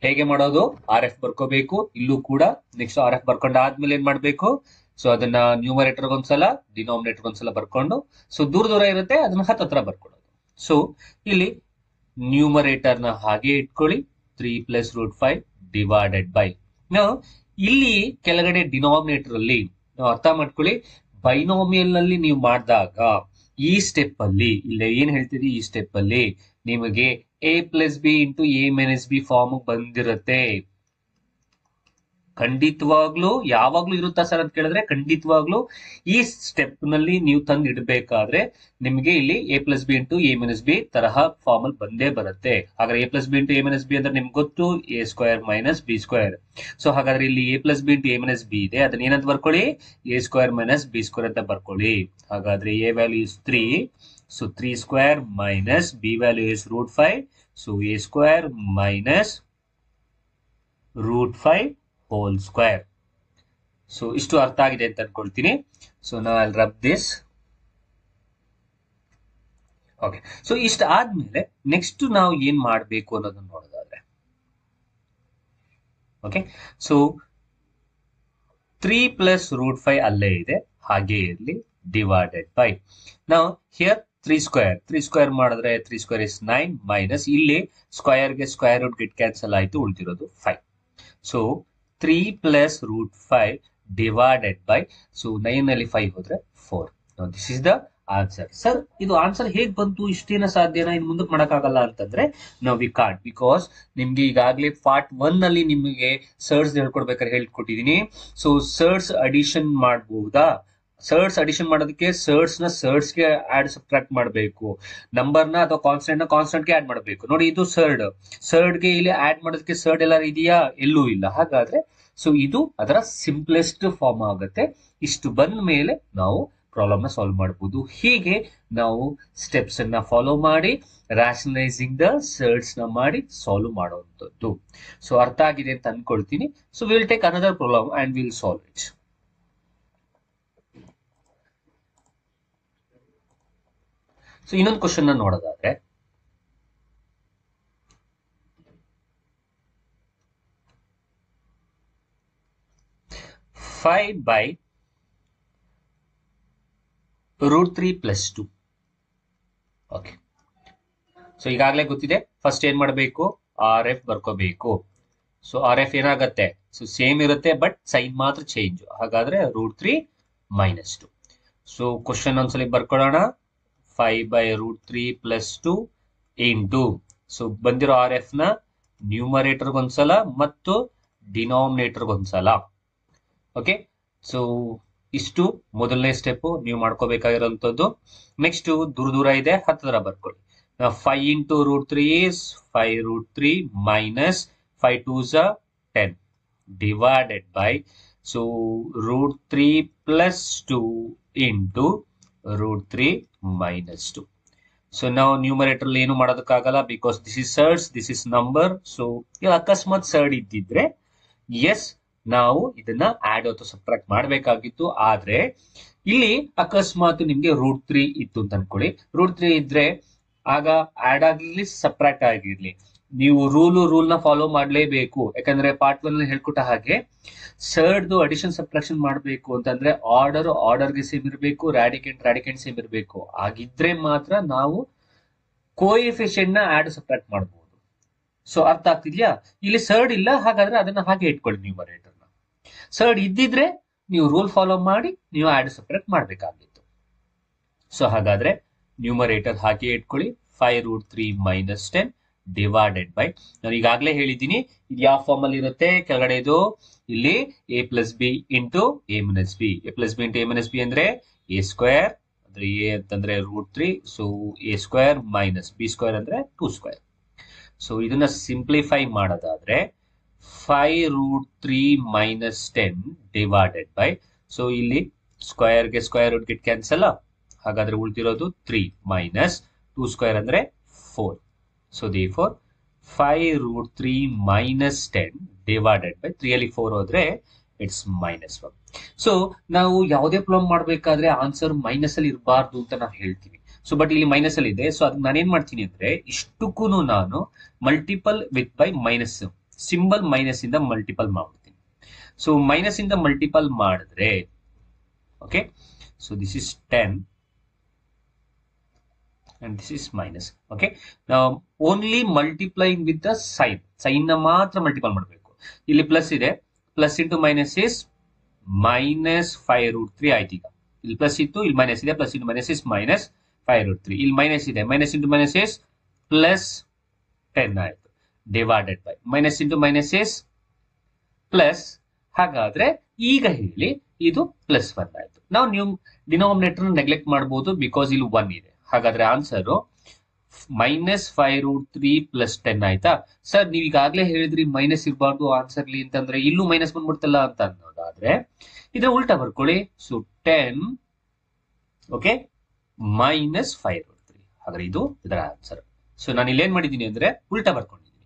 ಹೇಗೆ ಮಾಡೋದು, RF ಬರ್ಕೋಬೇಕು, ಇಲ್ಲೂ ಕೂಡ ನೆಕ್ಸ್ಟ್ RF ಬರ್ಕೊಂಡಾದ್ಮೇಲೆ ಏನ್ ಮಾಡ್ಬೇಕು, ಸೊ ಅದನ್ನ ನ್ಯೂಮರೇಟರ್ ಒಂದ್ಸಲ ಡಿನಾಮಿನೇಟರ್ ಒಂದ್ಸಲ ಬರ್ಕೊಂಡು, ಸೊ ದೂರ ಇರುತ್ತೆ ಅದನ್ನ ಹತ್ರ ಬರ್ಕೊಳ್ಳೋದು. ಸೊ ಇಲ್ಲಿ ನ್ಯೂಮರೇಟರ್ ನ ಹಾಗೆ ಇಟ್ಕೊಳ್ಳಿ, 3 + √5 divided by. ನಾವು ಇಲ್ಲಿ ಕೆಳಗಡೆ ಡಿನಾಮಿನೇಟರ್ ಅಲ್ಲಿ ನಾವು ಅರ್ಥ ಮಾಡ್ಕೊಳ್ಳಿ, ಬೈನೋಮಿಯಲ್ ನಲ್ಲಿ ನೀವು ಮಾಡಿದಾಗ ಈ ಸ್ಟೆಪ್ ಅಲ್ಲಿ ಇಲ್ಲ ಏನ್ ಹೇಳ್ತೀರಿ, ಈ ಸ್ಟೆಪ್ ಅಲ್ಲಿ ನಿಮಗೆ A + B × A - B form ಬಂದಿರುತ್ತೆ. ಖಂಡಿತವಾಗ್ಲೂ ಯಾವಾಗ್ಲೂ ಇರುತ್ತಾ ಸರ್ ಅಂತ ಕೇಳಿದ್ರೆ ಖಂಡಿತವಾಗ್ಲೂ ಈ ಸ್ಟೆಪ್ ನಲ್ಲಿ ನೀವು ತಂದು ಇಡಬೇಕಾದ್ರೆ ನಿಮಗೆ ಇಲ್ಲಿ A + B × A - B ತರಹ ಫಾರ್ಮ್ ಅಲ್ಲಿ ಬಂದೇ ಬರುತ್ತೆ. ಹಾಗಾದ್ರೆ A + B × A - B ಅಂದ್ರೆ ನಿಮ್ಗೆ ಗೊತ್ತು A² - B². ಸೊ ಹಾಗಾದ್ರೆ ಇಲ್ಲಿ A + B × A - B ಇದೆ, ಅದನ್ನ ಏನಂತ ಬರ್ಕೊಳ್ಳಿ, A² - B² ಅಂತ ಬರ್ಕೊಳ್ಳಿ. ಹಾಗಾದ್ರೆ A value is 3, so 3² - B value is √5, so A² - √5 whole square. So ಇಷ್ಟು ಅರ್ಥ ಆಗಿದೆ ಅಂತ ಅನ್ಕೊಳ್ತೀನಿ. ಸೊ ನಾ I rub this. Okay, so ಇಷ್ಟ ಆದ್ಮೇಲೆ ನೆಕ್ಸ್ಟ್ ನಾವು ಏನ್ ಮಾಡ್ಬೇಕು ಅನ್ನೋದನ್ನ ನೋಡೋದಾದ್ರೆ, ಓಕೆ, ಸೊ 3 + √5 ಅಲ್ಲೇ ಇದೆ ಹಾಗೆ ಇರಲಿ, ಡಿವೈಡೆಡ್ ಬೈ. ನಾವು ಹಿಯರ್ 3² ಮಾಡಿದ್ರೆ 3² is 9 ಮೈನಸ್ ಇಲ್ಲಿ ಸ್ಕ್ವಯರ್ಗೆ ಸ್ಕ್ವೇರ್ ರೂಟ್ ಗಿಟ್ ಕ್ಯಾನ್ಸಲ್ ಆಯ್ತು, ಉಳಿದಿರೋದು 5. ಸೊ 3 + √5 ಡಿವೈಡೆಡ್ ಬೈ, ಸೊ 9 ನಲ್ಲಿ 5 ಹೋದ್ರೆ 4. This is the answer. Sir ಇದು ಆನ್ಸರ್ ಹೇಗ್ ಬಂತು, ಇಷ್ಟೇನ ಸಾಧ್ಯನಾ, ಇನ್ ಮುಂದಕ್ಕೆ ಮಾಡಕ್ಕಾಗಲ್ಲ ಅಂತಂದ್ರೆ ನಾವು ವಿ ಕಾಂಟ್, ಬಿಕಾಸ್ ನಿಮ್ಗೆ ಈಗಾಗಲೇ ಪಾರ್ಟ್ 1 ನಲ್ಲಿ ನಿಮಗೆ ಸರ್ಡ್ಸ್ ಹೇಳ್ಕೊಡ್ಬೇಕಾದ್ರೆ ಹೇಳ್ಕೊಟ್ಟಿದೀನಿ. ಸೊ ಸರ್ಡ್ಸ್ ಅಡಿಷನ್ ಮಾಡಬಹುದಾ, ಸರ್ಡ್ಸ್ ಅಡಿಷನ್ ಮಾಡೋದಕ್ಕೆ ಸರ್ಡ್ಸ್ ನ ಸರ್ಡ್ಸ್ ಗೆ ಆಡ್ ಸಬ್ಟ್ರಾಕ್ಟ್ ಮಾಡಬೇಕು, ನಂಬರ್ ನ ಅಥವಾ ಕಾನ್ಸ್ಟೆಂಟ್ ನ ಕಾನ್ಸ್ಟೆಂಟ್ ಗೆ ಆಡ್ ಮಾಡಬೇಕು. ನೋಡಿ ಇದು ಸರ್ಡ್ ಗೆ ಇಲ್ಲಿ ಆಡ್ ಮಾಡೋದಕ್ಕೆ ಸರ್ಡ್ ಎಲ್ಲಾರು ಇದೆಯಾ, ಎಲ್ಲೂ ಇಲ್ಲ. ಹಾಗಾದ್ರೆ ಸೊ ಇದು ಅದರ ಸಿಂಪ್ಲೆಸ್ಟ್ ಫಾರ್ಮ್ ಆಗುತ್ತೆ. ಇಷ್ಟು ಬಂದ ಮೇಲೆ ನಾವು ಪ್ರಾಬ್ಲಮ್ ನ ಸಾಲ್ವ್ ಮಾಡಬಹುದು. ಹೀಗೆ ನಾವು ಸ್ಟೆಪ್ಸ್ ಅನ್ನ ಫಾಲೋ ಮಾಡಿ ರಾಷನಲೈಸಿಂಗ್ ದ ಸರ್ಡ್ಸ್ ನ ಮಾಡಿ ಸಾಲ್ವ್ ಮಾಡುವಂತದ್ದು. ಸೊ ಅರ್ಥ ಆಗಿದೆ ಅಂತ ಅನ್ಕೊಳ್ತೀನಿ. So will take another problem and will solve it. So ಇನ್ನೊಂದು ಕ್ವಶನ್ ನ ನೋಡೋದಾದ್ರೆ, 5/√3 + 2. ಓಕೆ, ಸೊ ಈಗಾಗಲೇ ಗೊತ್ತಿದೆ. ಫಸ್ಟ್ ಏನ್ ಮಾಡಬೇಕು, ಆರ್ ಎಫ್ ಬರ್ಕೋಬೇಕು. ಸೊ ಆರ್ ಎಫ್ ಏನಾಗತ್ತೆ, ಸೊ ಸೇಮ್ ಇರುತ್ತೆ ಬಟ್ ಸೈನ್ ಮಾತ್ರ ಚೇಂಜ್. ಹಾಗಾದ್ರೆ √3 - 2. ಸೊ ಕ್ವಶನ್ ಒಂದ್ಸಲಿ ಬರ್ಕೊಳ್ಳೋಣ. 5/√3 + 2 ಇಂಟು, ಸೊ ಬಂದಿರೋ ಆರ್ ಎಫ್ ನ ನ್ಯೂಮರೇಟರ್ ಒಂದ್ಸಲ ಮತ್ತು ಡಿನಾಮಿನೇಟರ್ ಒಂದ್ಸಲ. ಓಕೆ, ಸೊ ಇಷ್ಟು ಮೊದಲನೇ ಸ್ಟೆಪ್ ನೀವು ಮಾಡ್ಕೋಬೇಕಾಗಿರೋಂಥದ್ದು. ನೆಕ್ಸ್ಟ್ ದೂರ ಇದೆ, ಹತ್ತಿರ ಬರ್ಕೊಳ್ಳಿ. 5 × √3 is 5√3 minus 5 2s are 10 divided by, so √3 + 2 into √3 minus 2. So ನಾವು ನ್ಯೂಮರೇಟರ್ ಏನು ಮಾಡೋದಕ್ಕಾಗಲ್ಲ, because this is surds, this is number. So ಅಕಸ್ಮಾತ್ ಸರ್ಡ್ ಇದ್ದಿದ್ರೆ ಎಸ್ ನಾವು ಇದನ್ನ ಆಡ್ ಅಥವಾ ಸಬ್ಟ್ರಾಕ್ಟ್ ಮಾಡಬೇಕಾಗಿತ್ತು. ಆದ್ರೆ ಇಲ್ಲಿ ಅಕಸ್ಮಾತ್ ನಿಮ್ಗೆ √3 ಇತ್ತು ಅಂತ ಅನ್ಕೊಳ್ಳಿ. √3 ಇದ್ರೆ ಆಗ ಆಡ್ ಆಗಿರ್ಲಿ ಸಬ್ಟ್ರಾಕ್ಟ್ ಆಗಿರ್ಲಿ, ನೀವು ರೂಲ್ ನ ಫಾಲೋ ಮಾಡಲೇಬೇಕು. ಯಾಕಂದ್ರೆ ಪಾರ್ಟ್ 1 ಹೇಳ್ಕೊಟ್ಟ ಹಾಗೆ ಸರ್ಡ್ ಅಡಿಷನ್ ಸಬ್ಟ್ರಾಕ್ಷನ್ ಮಾಡಬೇಕು ಅಂತಂದ್ರೆ ಆರ್ಡರ್ಗೆ ಸೇಮ್ ಇರಬೇಕು, ರಾಡಿಕೆಂಟ್ ಸೇಮ್ ಇರಬೇಕು. ಆಗಿದ್ರೆ ಮಾತ್ರ ನಾವು ಕೋಎಫಿಷಿಯಂಟ್ ನ ಆಡ್ ಸಬ್ಟ್ರಾಕ್ಟ್ ಮಾಡಬಹುದು. ಸೊ ಅರ್ಥ ಆಗ್ತಿದ್ಯಾ? ಇಲ್ಲಿ ಸರ್ಡ್ ಇಲ್ಲ, ಹಾಗಾದ್ರೆ ಅದನ್ನ ಹಾಗೆ ಇಟ್ಕೊಳ್ಳಿ ನ್ಯೂಮರೇಟರ್ ನ. ಸರ್ಡ್ ಇದ್ದಿದ್ರೆ ನೀವು ರೂಲ್ ಫಾಲೋ ಮಾಡಿ ನೀವು ಆಡ್ ಸಬ್ಟ್ರಾಕ್ಟ್ ಮಾಡಬೇಕಾಗಿತ್ತು. ಸೊ ಹಾಗಾದ್ರೆ ನ್ಯೂಮರೇಟರ್ ಹಾಗೆ ಇಟ್ಕೊಳ್ಳಿ. 5√3 - 10 ಡಿವೈಡೆಡ್ ಬೈ, ನಾನು ಈಗಾಗಲೇ ಹೇಳಿದ್ದೀನಿ ಇದು ಯಾವ ಫಾರ್ಮ್ ಅಲ್ಲಿ ಇರುತ್ತೆ. ಕೆಳಗಡೆದು ಇಲ್ಲಿ a + b into a - b. a + b into a - b ಅಂದ್ರೆ a², ಅಂದ್ರೆ a ಅಂತಂದ್ರೆ √3, ಸೊ a² - b² ಅಂದ್ರೆ 2². ಸೊ ಇದನ್ನ ಸಿಂಪ್ಲಿಫೈ ಮಾಡೋದಾದ್ರೆ 5√3 - 10 ಡಿವೈಡೆಡ್ ಬೈ, ಸೊ ಇಲ್ಲಿ ಸ್ಕ್ವೇರ್ಗೆ ಸ್ಕ್ವೇರ್ ರೂಟ್ ಗೆಟ್ ಕ್ಯಾನ್ಸಲ್. ಹಾಗಾದ್ರೆ ಉಳಿದಿರೋದು 3 ಮೈನಸ್ 2² ಅಂದ್ರೆ 4. ಸೊ therefore 5√3 - 10 ಡಿವೈಡೆಡ್ ಬೈ 3 ಅಲ್ಲಿ 4 ಹೋದ್ರೆ ಇಟ್ಸ್ -1. ಸೊ ನಾವು ಯಾವುದೇ ಪ್ರಾಬ್ಲಮ್ ಮಾಡಬೇಕಾದ್ರೆ ಆನ್ಸರ್ ಮೈನಸ್ ಅಲ್ಲಿ ಇರಬಾರ್ದು ಅಂತ ನಾವು ಹೇಳ್ತೀವಿ. ಸೊ ಬಟ್ ಇಲ್ಲಿ ಮೈನಸ್ ಅಲ್ಲಿ ಇದೆ. ಸೊ ಅದನ್ನ ನಾನೇನ್ ಮಾಡ್ತೀನಿ ಅಂದ್ರೆ ಇಷ್ಟಕ್ಕೂ ನಾನು multiple with by minus symbol minus ಇಂದ ಮಲ್ಟಿಪಲ್ ಮಾಡ್ತೀನಿ. ಸೊ ಮೈನಸ್ ಇಂದ ಮಲ್ಟಿಪಲ್ ಮಾಡಿದ್ರೆ okay, so this is 10 and this is minus. Okay, now only multiplying with the sign ನ ಮಾತ್ರ ಮಲ್ಟಿಪಲ್ ಮಾಡಬೇಕು. ಇಲ್ಲಿ ಪ್ಲಸ್ ಇದೆ, ಪ್ಲಸ್ ಇಂಟು ಮೈನಸ್ ಇಸ್ -5√3 ಆಯ್ತು. ಈಗ ಇಲ್ಲಿ ಪ್ಲಸ್ ಇತ್ತು, ಇಲ್ಲಿ ಮೈನಸ್ ಇದೆ, ಪ್ಲಸ್ ಇಂಟು ಮೈನಸ್ ಇಸ್ -5√3. ಇಲ್ಲಿ ಮೈನಸ್ ಇದೆ, ಮೈನಸ್ ಇಂಟು ಮೈನಸ್ ಇಸ್ +10 ಆಯ್ತು. Divided by minus into minus is plus. ಹಾಗಾದ್ರೆ ಈಗ ಹೇಳಿ ಇದು +1 ಆಯ್ತು. ನಾವು ನೀವು ಡಿನಾಮಿನೇಟರ್ ನೆಗ್ಲೆಕ್ಟ್ ಮಾಡಬಹುದು ಬಿಕಾಸ್ ಇಲ್ಲಿ 1 ಇದೆ. ಹಾಗಾದ್ರೆ ಆನ್ಸರ್ -5√3 + 10 ಆಯ್ತಾ. ಸರ್ ನೀವು ಈಗಾಗಲೇ ಹೇಳಿದ್ರಿ ಮೈನಸ್ ಇರಬಾರ್ದು ಆನ್ಸರ್ಲಿ ಅಂತಂದ್ರೆ ಇಲ್ಲೂ ಮೈನಸ್ ಬಂದ್ಬಿಡ್ತಲ್ಲ ಅಂತ ಅನ್ನೋದಾದ್ರೆ ಇದ್ರ ಉಲ್ಟಾ ಬರ್ಕೊಳ್ಳಿ. So 10 okay -5√3. ಹಾಗಾದ್ರೆ ಇದು ಇದರ ಆನ್ಸರ್. ಸೊ ನಾನು ಇಲ್ಲಿ ಏನ್ ಮಾಡಿದೀನಿ ಅಂದ್ರೆ ಉಲ್ಟಾ ಬರ್ಕೊಂಡಿದ್ದೀನಿ.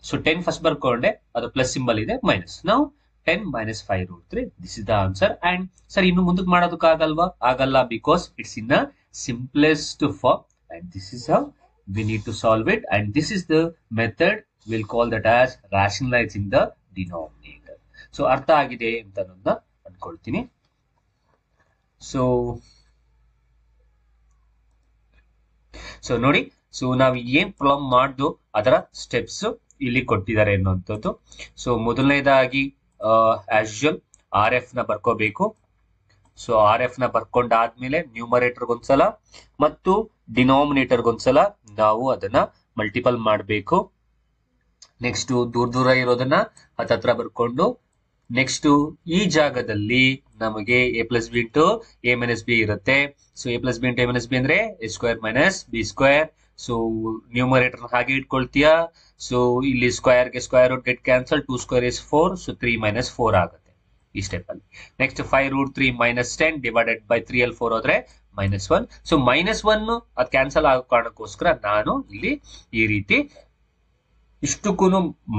ಸೊ 10 ಫಸ್ಟ್ ಬರ್ಕೊಂಡೆ, ಅದು ಪ್ಲಸ್ ಸಿಂಬಲ್ ಇದೆ, ಮೈನಸ್. ನಾವು 10 - 5√3, this is the answer. And sir ಇನ್ನು ಮುಂದಕ್ಕೆ ಮಾಡೋದಕ್ಕಾಗಲ್ವಾ? ಆಗಲ್ಲ, because it's in a simplest form and this is how we need to solve it, and this is the method we'll call that as rationalizing the denominator. So ಅರ್ಥ ಆಗಿದೆ ಅಂತ ನಾನು ಅನ್ಕೊಳ್ತೀನಿ. ಸೊ ನೋಡಿ, ಸೊ ನಾವು ಏನ್ ಪ್ರಾಬ್ಲಮ್ ಮಾಡ್ದು ಅದರ ಸ್ಟೆಪ್ಸ್ ಇಲ್ಲಿ ಕೊಟ್ಟಿದ್ದಾರೆ ಅನ್ನುವಂಥದ್ದು. ಸೊ ಮೊದಲನೇದಾಗಿ ಆಸ್ ಯೂಶುವಲ್ ಆರ್ ಎಫ್ ನ ಬರ್ಕೋಬೇಕು. ಸೊ ಆರ್ ಎಫ್ ನ ಬರ್ಕೊಂಡಾದ್ಮೇಲೆ ನ್ಯೂಮರೇಟರ್ ಒಂದ್ಸಲ ಮತ್ತು ಡಿನಾಮಿನೇಟರ್ ಒಂದ್ಸಲ ನಾವು ಅದನ್ನ ಮಲ್ಟಿಪಲ್ ಮಾಡಬೇಕು. ನೆಕ್ಸ್ಟ್ ದೂರ ದೂರ ಇರೋದನ್ನ ಹತ್ತತ್ರ ಬರ್ಕೊಂಡು ನೆಕ್ಸ್ಟ್ ಈ ಜಾಗದಲ್ಲಿ ನಮಗೆ A plus B into A minus B ಇರುತ್ತೆ. So A plus B into A minus B ಅಂದ್ರೆ A square minus B square. So numerator ಹಾಗೆ ಇಟ್ಕೊಳ್ತೀಯಾ. ಸೊ ಇಲ್ಲಿ ಸ್ಕ್ವೇರ್ ಗೆ square root get cancel, 2 square is 4. ಸೊ 3 ಮೈನಸ್ 4 ಆಗುತ್ತೆ ಈ ಸ್ಟೆಪ್ ಅಲ್ಲಿ. ನೆಕ್ಸ್ಟ್ 5√3 ಮೈನಸ್ 10 ಡಿವೈಡೆಡ್ ಬೈ 3 ಅಲ್ಲಿ 4 ಹೋದ್ರೆ -1. ಸೊ -1 ಅದು ಕ್ಯಾನ್ಸಲ್ ಆಗೋ ಕಾರಣಕ್ಕೋಸ್ಕರ ನಾನು ಇಲ್ಲಿ ಈ ರೀತಿ ಇಷ್ಟಕ್ಕೂ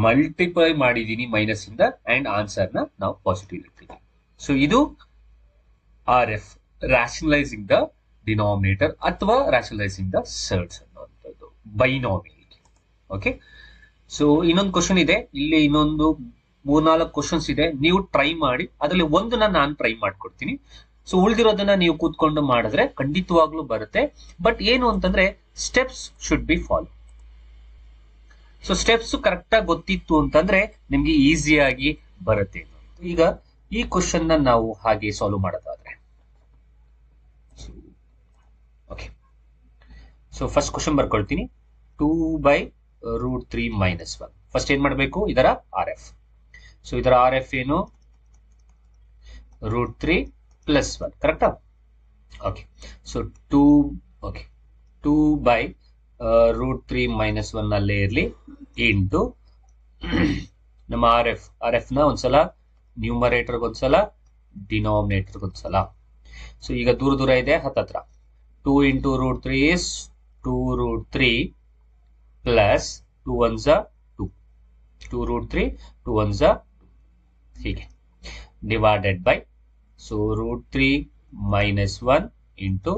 ಮಲ್ಟಿಪ್ಲೈ ಮಾಡಿದೀನಿ ಮೈನಸ್ ಇಂದ ಅಂಡ್ ಆನ್ಸರ್ ನ ನಾವು ಪಾಸಿಟಿವ್ ಇರ್ತೀವಿ. ಸೊ ಇದು R F, rationalising the denominator ಅಥವಾ ರಾಷನಲೈಸಿಂಗ್ ದ ಸರ್ಡ್ಸ್ ಅನ್ನುವಂಥದ್ದು ಬೈನಾಮಿಯಲ್. ಓಕೆ, ಸೊ ಇನ್ನೊಂದು ಕ್ವಶನ್ ಇದೆ ಇಲ್ಲಿ, ಇನ್ನೊಂದು 3-4 ಕ್ವಶನ್ಸ್ ಇದೆ. ನೀವು ಟ್ರೈ ಮಾಡಿ, ಅದರಲ್ಲಿ ಒಂದನ್ನ ನಾನು ಟ್ರೈ ಮಾಡ್ಕೊಡ್ತೀನಿ. ಸೊ ಉಳಿದಿರೋದನ್ನ ನೀವು ಕೂತ್ಕೊಂಡು ಮಾಡಿದ್ರೆ ಖಂಡಿತವಾಗ್ಲೂ ಬರುತ್ತೆ. ಬಟ್ ಏನು ಅಂತಂದ್ರೆ steps should be follow. So steps correct ಆಗಿ ಗೊತ್ತಿತ್ತು ಅಂತಂದ್ರೆ ನಿಮ್ಗೆ ಈಸಿಯಾಗಿ ಬರುತ್ತೆ. ಈಗ ಈ ಕ್ವಶನ್ ನ ನಾವು ಹಾಗೆ ಸಾಲ್ವ್ ಮಾಡೋದಾದ್ರೆ, ಓಕೆ, ಸೊ ಫಸ್ಟ್ ಕ್ವಶನ್ ಬರ್ಕೊಳ್ತೀನಿ. 2/√3 - 1. ಫಸ್ಟ್ ಏನ್ ಮಾಡಬೇಕು, ಇದರ ಆರ್ ಎಫ್. ಸೊ ಇದರ ಆರ್ ಎಫ್ ಏನು, √3 + 1, ಕರೆಕ್ಟಾ? ಓಕೆ, ಸೊ 2/√3 - 1 ಅಲ್ಲೇ ಇರಲಿ ಇಂಟು ನಮ್ಮ ಆರ್ ಎಫ್ ನ ಒಂದ್ಸಲ ನ್ಯೂಮರೇಟರ್ ಒಂದ್ಸಲ ಡಿನಾಮಿನೇಟರ್ ಒಂದ್ಸಲ. ಸೊ ಈಗ ದೂರ ದೂರ ಇದೆ, ಹತ್ತತ್ರ 2 × √3 is 2√3 ಪ್ಲಸ್ 2 1s 2, 2√3 2 1s ಹೀಗೆ divided by, so √3 - 1 into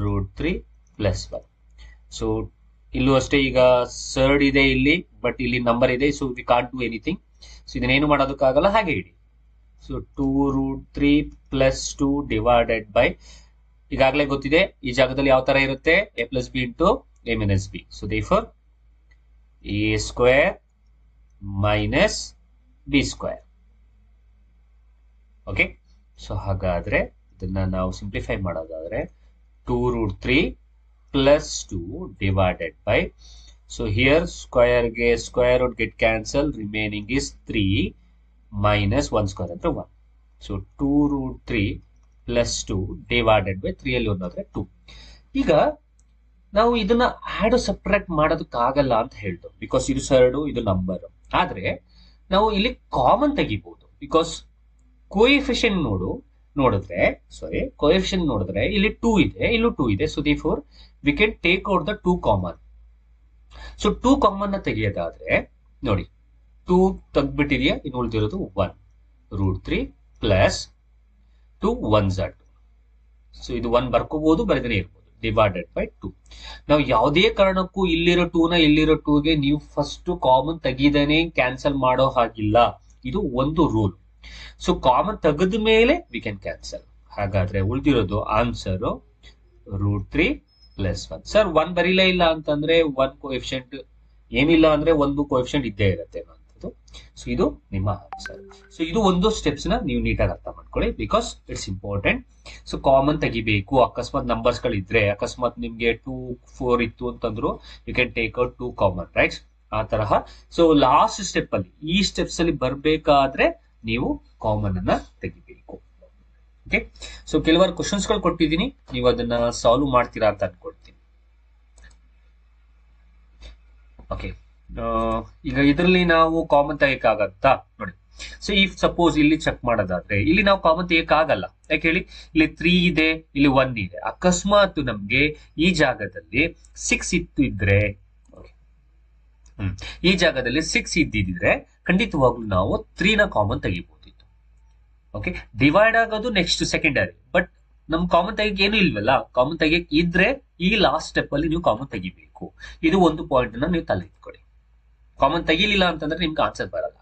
√3 + 1. So ಇಲ್ಲೂ ಅಷ್ಟೇ, ಈಗ ಸರ್ಡ್ ಇದೆ ಇಲ್ಲಿ, ಬಟ್ ಇಲ್ಲಿ ನಂಬರ್ ಇದೆ. So we can't do anything. So ಇದನ್ನೇನು ಮಾಡೋದಕ್ಕಾಗಲ್ಲ, ಹಾಗೆ ಇಡಿ. ಸೊ 2√3 + 2 ಡಿವೈಡೆಡ್ ಬೈ, ಈಗಾಗಲೇ ಗೊತ್ತಿದೆ ಈ ಜಾಗದಲ್ಲಿ ಯಾವ ತರ ಇರುತ್ತೆ, A plus B into A minus B. So therefore A square minus B square. Okay, so ಹಾಗಾದ್ರೆ ಇದನ್ನ ನಾವು ಸಿಂಪ್ಲಿಫೈ ಮಾಡೋದಾದ್ರೆ 2√3 + 2 divided by, so here square ಗೆ square root get cancel, remaining is 3 minus 1 square ಅಂದ್ರೆ 1. ಸೊ 2√3 + 2 ಡಿವೈಡೆಡ್ ಬೈ 3 ಅಲ್ಲಿ 1 ಆದ್ರೆ 2. ಈಗ ನಾವು ಇದನ್ನ ಆಡ್ ಸಬ್ಟ್ರಾಕ್ಟ್ ಮಾಡೋದಕ್ಕಾಗಲ್ಲ ಅಂತ ಹೇಳ್ದು, ಬಿಕಾಸ್ ಇದು ಸರ್ಡು, ಇದು ನಂಬರ್. ಆದ್ರೆ ನಾವು ಇಲ್ಲಿ ಕಾಮನ್ ತೆಗಿಬಹುದು, ಬಿಕಾಸ್ ಕೋಎಫಿಷಿಯಂಟ್ ನೋಡಿದ್ರೆ ಇಲ್ಲಿ 2 ಇದೆ, ಇಲ್ಲೂ 2 ಇದೆ. So therefore we can take out the 2 common. So 2 common ನ ತೆಗೆಯೋದಾದ್ರೆ ನೋಡಿ, 2 ತೆಗ್ದ್ಬಿಟ್ಟಿದೆಯಾ, ಇನ್ನು ಉಳಿದಿರೋದು 1. √3 ಪ್ಲಸ್ 2 1s 2. ಸೊ ಇದು 1 ಬರ್ಕೋಬಹುದು, ಬರೆದೇ ಇರ್ಬೋದು, ಡಿವೈಡೆಡ್ ಬೈ 2. ನಾವು ಯಾವುದೇ ಕಾರಣಕ್ಕೂ ಇಲ್ಲಿರೋ 2 ನ ಇಲ್ಲಿರೋ 2ಗೆ ನೀವು ಫಸ್ಟ್ ಕಾಮನ್ ತೆಗಿದೇನೆ ಕ್ಯಾನ್ಸಲ್ ಮಾಡೋ ಹಾಗಿಲ್ಲ. ಇದು ಒಂದು ರೂಲ್. ಸೊ ಕಾಮನ್ ತೆಗೆದ ಮೇಲೆ ವಿ ಕ್ಯಾನ್ ಕ್ಯಾನ್ಸಲ್. ಹಾಗಾದ್ರೆ ಉಳಿದಿರೋದು ಆನ್ಸರ್ √3 + 1. ಸರ್ 1 ಬರೀಲೇ ಇಲ್ಲ ಅಂತಂದ್ರೆ 1 ಕೋಎಫಿಷಿಯಂಟ್, ಏನಿಲ್ಲ ಅಂದ್ರೆ ಒಂದು ಕೋಎಫಿಷಿಯಂಟ್ ಇದ್ದೇ ಇರುತ್ತೆ ಅನ್ನೋದು. ಸೊ ಇದು ನಿಮ್ಮ ಆನ್ಸರ್. ಸೊ ಇದು ಒಂದು ಸ್ಟೆಪ್ಸ್ ನ ನೀವು ನೀಟಾಗಿ ಅರ್ಥ ಮಾಡ್ಕೊಳ್ಳಿ, because it's important. So common ತೆಗಿಬೇಕು. ಅಕಸ್ಮಾತ್ ನಂಬರ್ಸ್ ಗಳಿದ್ರೆ, ಅಕಸ್ಮಾತ್ ನಿಮ್ಗೆ 2 4 ಇತ್ತು ಅಂತಂದ್ರು, you can take out 2 common, right? ಆ ತರಹ. ಸೊ ಲಾಸ್ಟ್ ಸ್ಟೆಪ್ ಅಲ್ಲಿ, ಈ ಸ್ಟೆಪ್ಸ್ ಅಲ್ಲಿ ಬರ್ಬೇಕಾದ್ರೆ ನೀವು ಕಾಮನ್ ಅನ್ನ ತೆಗಿಬೇಕು. ಓಕೆ, ಸೊ ಕೆಲವಾರು ಕ್ವಶನ್ಸ್ ಗಳು ಕೊಟ್ಟಿದ್ದೀನಿ, ನೀವು ಅದನ್ನ ಸಾಲ್ವ್ ಮಾಡ್ತೀರಾ ಅಂತ ಅನ್ಕೊಳ್ತೀನಿ. ಓಕೆ, ಈಗ ಇದರಲ್ಲಿ ನಾವು ಕಾಮನ್ ತೆಗಿಯಕ್ಕಾಗತ್ತಾ ನೋಡಿ. ಸೊ ಇಫ್ ಸಪೋಸ್ ಇಲ್ಲಿ ಚೆಕ್ ಮಾಡೋದಾದ್ರೆ, ಇಲ್ಲಿ ನಾವು ಕಾಮನ್ ತೆಗಿಯಕ್ಕಾಗಲ್ಲ. ಯಾಕೆ ಹೇಳಿ, ಇಲ್ಲಿ 3 ಇದೆ, ಇಲ್ಲಿ 1 ಇದೆ. ಅಕಸ್ಮಾತ್ ನಮ್ಗೆ ಈ ಜಾಗದಲ್ಲಿ 6 ಇದ್ರೆ, ಈ ಜಾಗದಲ್ಲಿ 6 ಇದ್ದಿದ್ರೆ ಖಂಡಿತವಾಗ್ಲೂ ನಾವು 3 ನ ಕಾಮನ್ ತೆಗಿಬಹುದಿತ್ತು. ಓಕೆ, ಡಿವೈಡ್ ಆಗೋದು ನೆಕ್ಸ್ಟ್ ಸೆಕೆಂಡರಿ, ಬಟ್ ನಮ್ ಕಾಮನ್ ತೆಗಿಯಕ್ಕೆ ಏನು ಇಲ್ವಲ್ಲ. ಕಾಮನ್ ತೆಗಿಯಕ್ ಇದ್ರೆ ಈ ಲಾಸ್ಟ್ ಸ್ಟೆಪ್ ಅಲ್ಲಿ ನೀವು ಕಾಮನ್ ತೆಗಿಬೇಕು. ಇದು ಒಂದು ಪಾಯಿಂಟ್ ನ ನೀವು ತಲೆ ಇಟ್ಕೊಳ್ಳಿ. ಕಾಮನ್ ತೆಗಿಲಿಲ್ಲ ಅಂತಂದ್ರೆ ನಿಮ್ಗೆ ಆನ್ಸರ್ ಬರಲ್ಲ.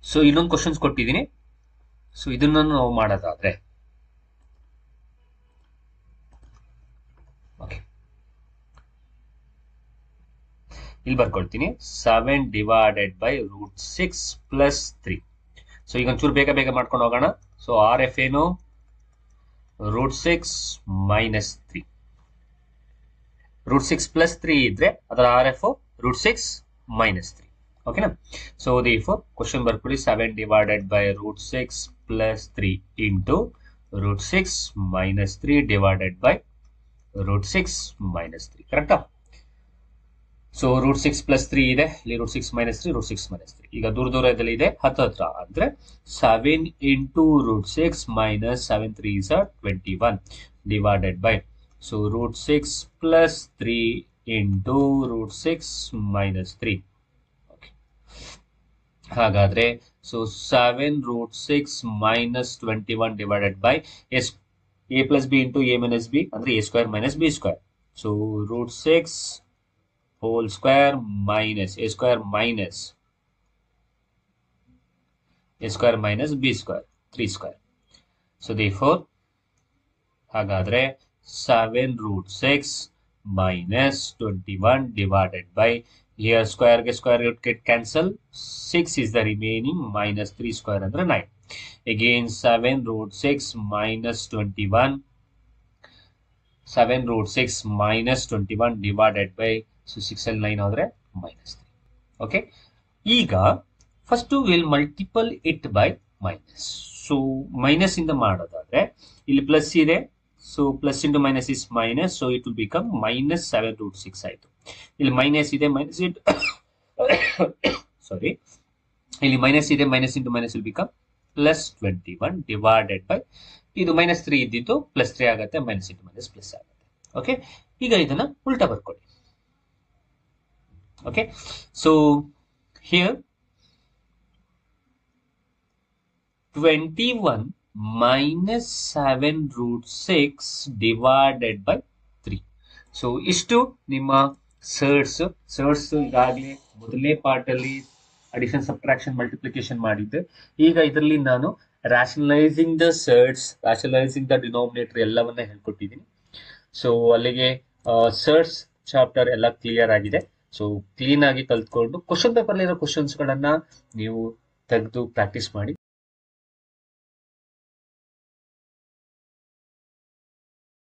ಸೊ ಇನ್ನೊಂದು ಕ್ವಶನ್ಸ್ ಕೊಟ್ಟಿದ್ದೀನಿ. ಸೊ ಇದನ್ನ ನಾವು ಮಾಡೋದಾದ್ರೆ, ಓಕೆ, ಇಲ್ಲಿ ಬರ್ಕೊಳ್ತೀನಿ. 7 ಡಿವೈಡೆಡ್ ಬೈ √6 + 3. ಸೊ ಈಗ ಒಂಚೂರು ಬೇಗ ಬೇಗ ಮಾಡ್ಕೊಂಡು ಹೋಗೋಣ. ಸೊ ಆರ್ ಎಫ್ ಏನು √6 - 3. √6 + 3 ಇದ್ರೆ ಅದರ ಆರ್ ಎಫ್ √6 - 3. ಓಕೆನಾ? ಸೊ therefore ಕ್ವಶನ್ ಬರ್ಕೊಳ್ಳಿ 7 divided by √6 + 3 into √6 - 3 divided by √6 - 3. ಕರೆಕ್ಟಾ? ಸೊ √6 + 3 ಇದೆ, ಇಲ್ಲಿ √6 - 3 √6 - 3. ಈಗ ದೂರದಲ್ಲಿ ಇದೆ, ಹತ್ರ ಅಂದ್ರೆ 7 into √6 - 7 3 is 21 divided by so √6 + 3 into √6 - 3. ಹಾಗಾದ್ರೆ so 7 √6 - 21 divided by a + b into a - b ಅಂದ್ರೆ a² - b². So √6 whole square minus a² minus b square 3². So therefore ಹಾಗಾದ್ರೆ 7 √6 - 21 divided by here square root get cancel 6 is the remaining minus 3² ಅಂದ್ರೆ 9. Again 7 √6 - 21 7 √6 - 21 divided by ಸೊ 6 ಅಲ್ಲಿ 9 ಆದ್ರೆ -3. ಓಕೆ, ಈಗ first will multiple it by minus. So minus ಇಂದ ಮಾಡೋದಾದ್ರೆ ಇಲ್ಲಿ ಪ್ಲಸ್ ಇದೆ, so plus into minus is minus, so it will become -7 √6 ಆಯ್ತು. ಇಲ್ಲಿ ಮೈನಸ್ ಇದೆ, ಮೈನಸ್ ಇಂಟು ಸಾರಿ ಇಲ್ಲಿ ಮೈನಸ್ ಇದೆ, minus into minus will become +21 divided by ಇದು -3 ಇದ್ದಿದ್ದು +3 ಆಗುತ್ತೆ, ಮೈನಸ್ ಇಂಟು ಮೈನಸ್ ಪ್ಲಸ್ ಆಗುತ್ತೆ. ಓಕೆ, ಈಗ ಇದನ್ನ ಉಲ್ಟಾ ಬರ್ಕೊಳ್ಳಿ. Okay, so here 21 minus 7 √6 divided by 3. So ಇಷ್ಟು ನಿಮ್ಮ ಸರ್ಟ್ಸ್ ಈಗಾಗಲೇ ಮೊದಲನೇ ಪಾರ್ಟ್ ಅಲ್ಲಿ ಅಡಿಷನ್ ಸಬ್ಟ್ರಾಕ್ಷನ್ ಮಲ್ಟಿಪ್ಲಿಕೇಶನ್ ಮಾಡಿದ್ದೆ. ಈಗ ಇದರಲ್ಲಿ ನಾನು rationalising the surds, rationalising the denominator ಎಲ್ಲವನ್ನ ಹೇಳ್ಕೊಟ್ಟಿದ್ದೀನಿ. ಸೊ ಅಲ್ಲಿಗೆ ಸರ್ಟ್ಸ್ ಚಾಪ್ಟರ್ ಎಲ್ಲ ಕ್ಲಿಯರ್ ಆಗಿದೆ. ಸೊ ಕ್ಲೀನ್ ಆಗಿ ಕಲ್ತ್ಕೊಂಡು ಕ್ವಶನ್ ಪೇಪರ್ ಇರೋ ಕ್ವಶನ್ಸ್ ಗಳನ್ನ ನೀವು ತೆಗೆದು ಪ್ರಾಕ್ಟೀಸ್ ಮಾಡಿ.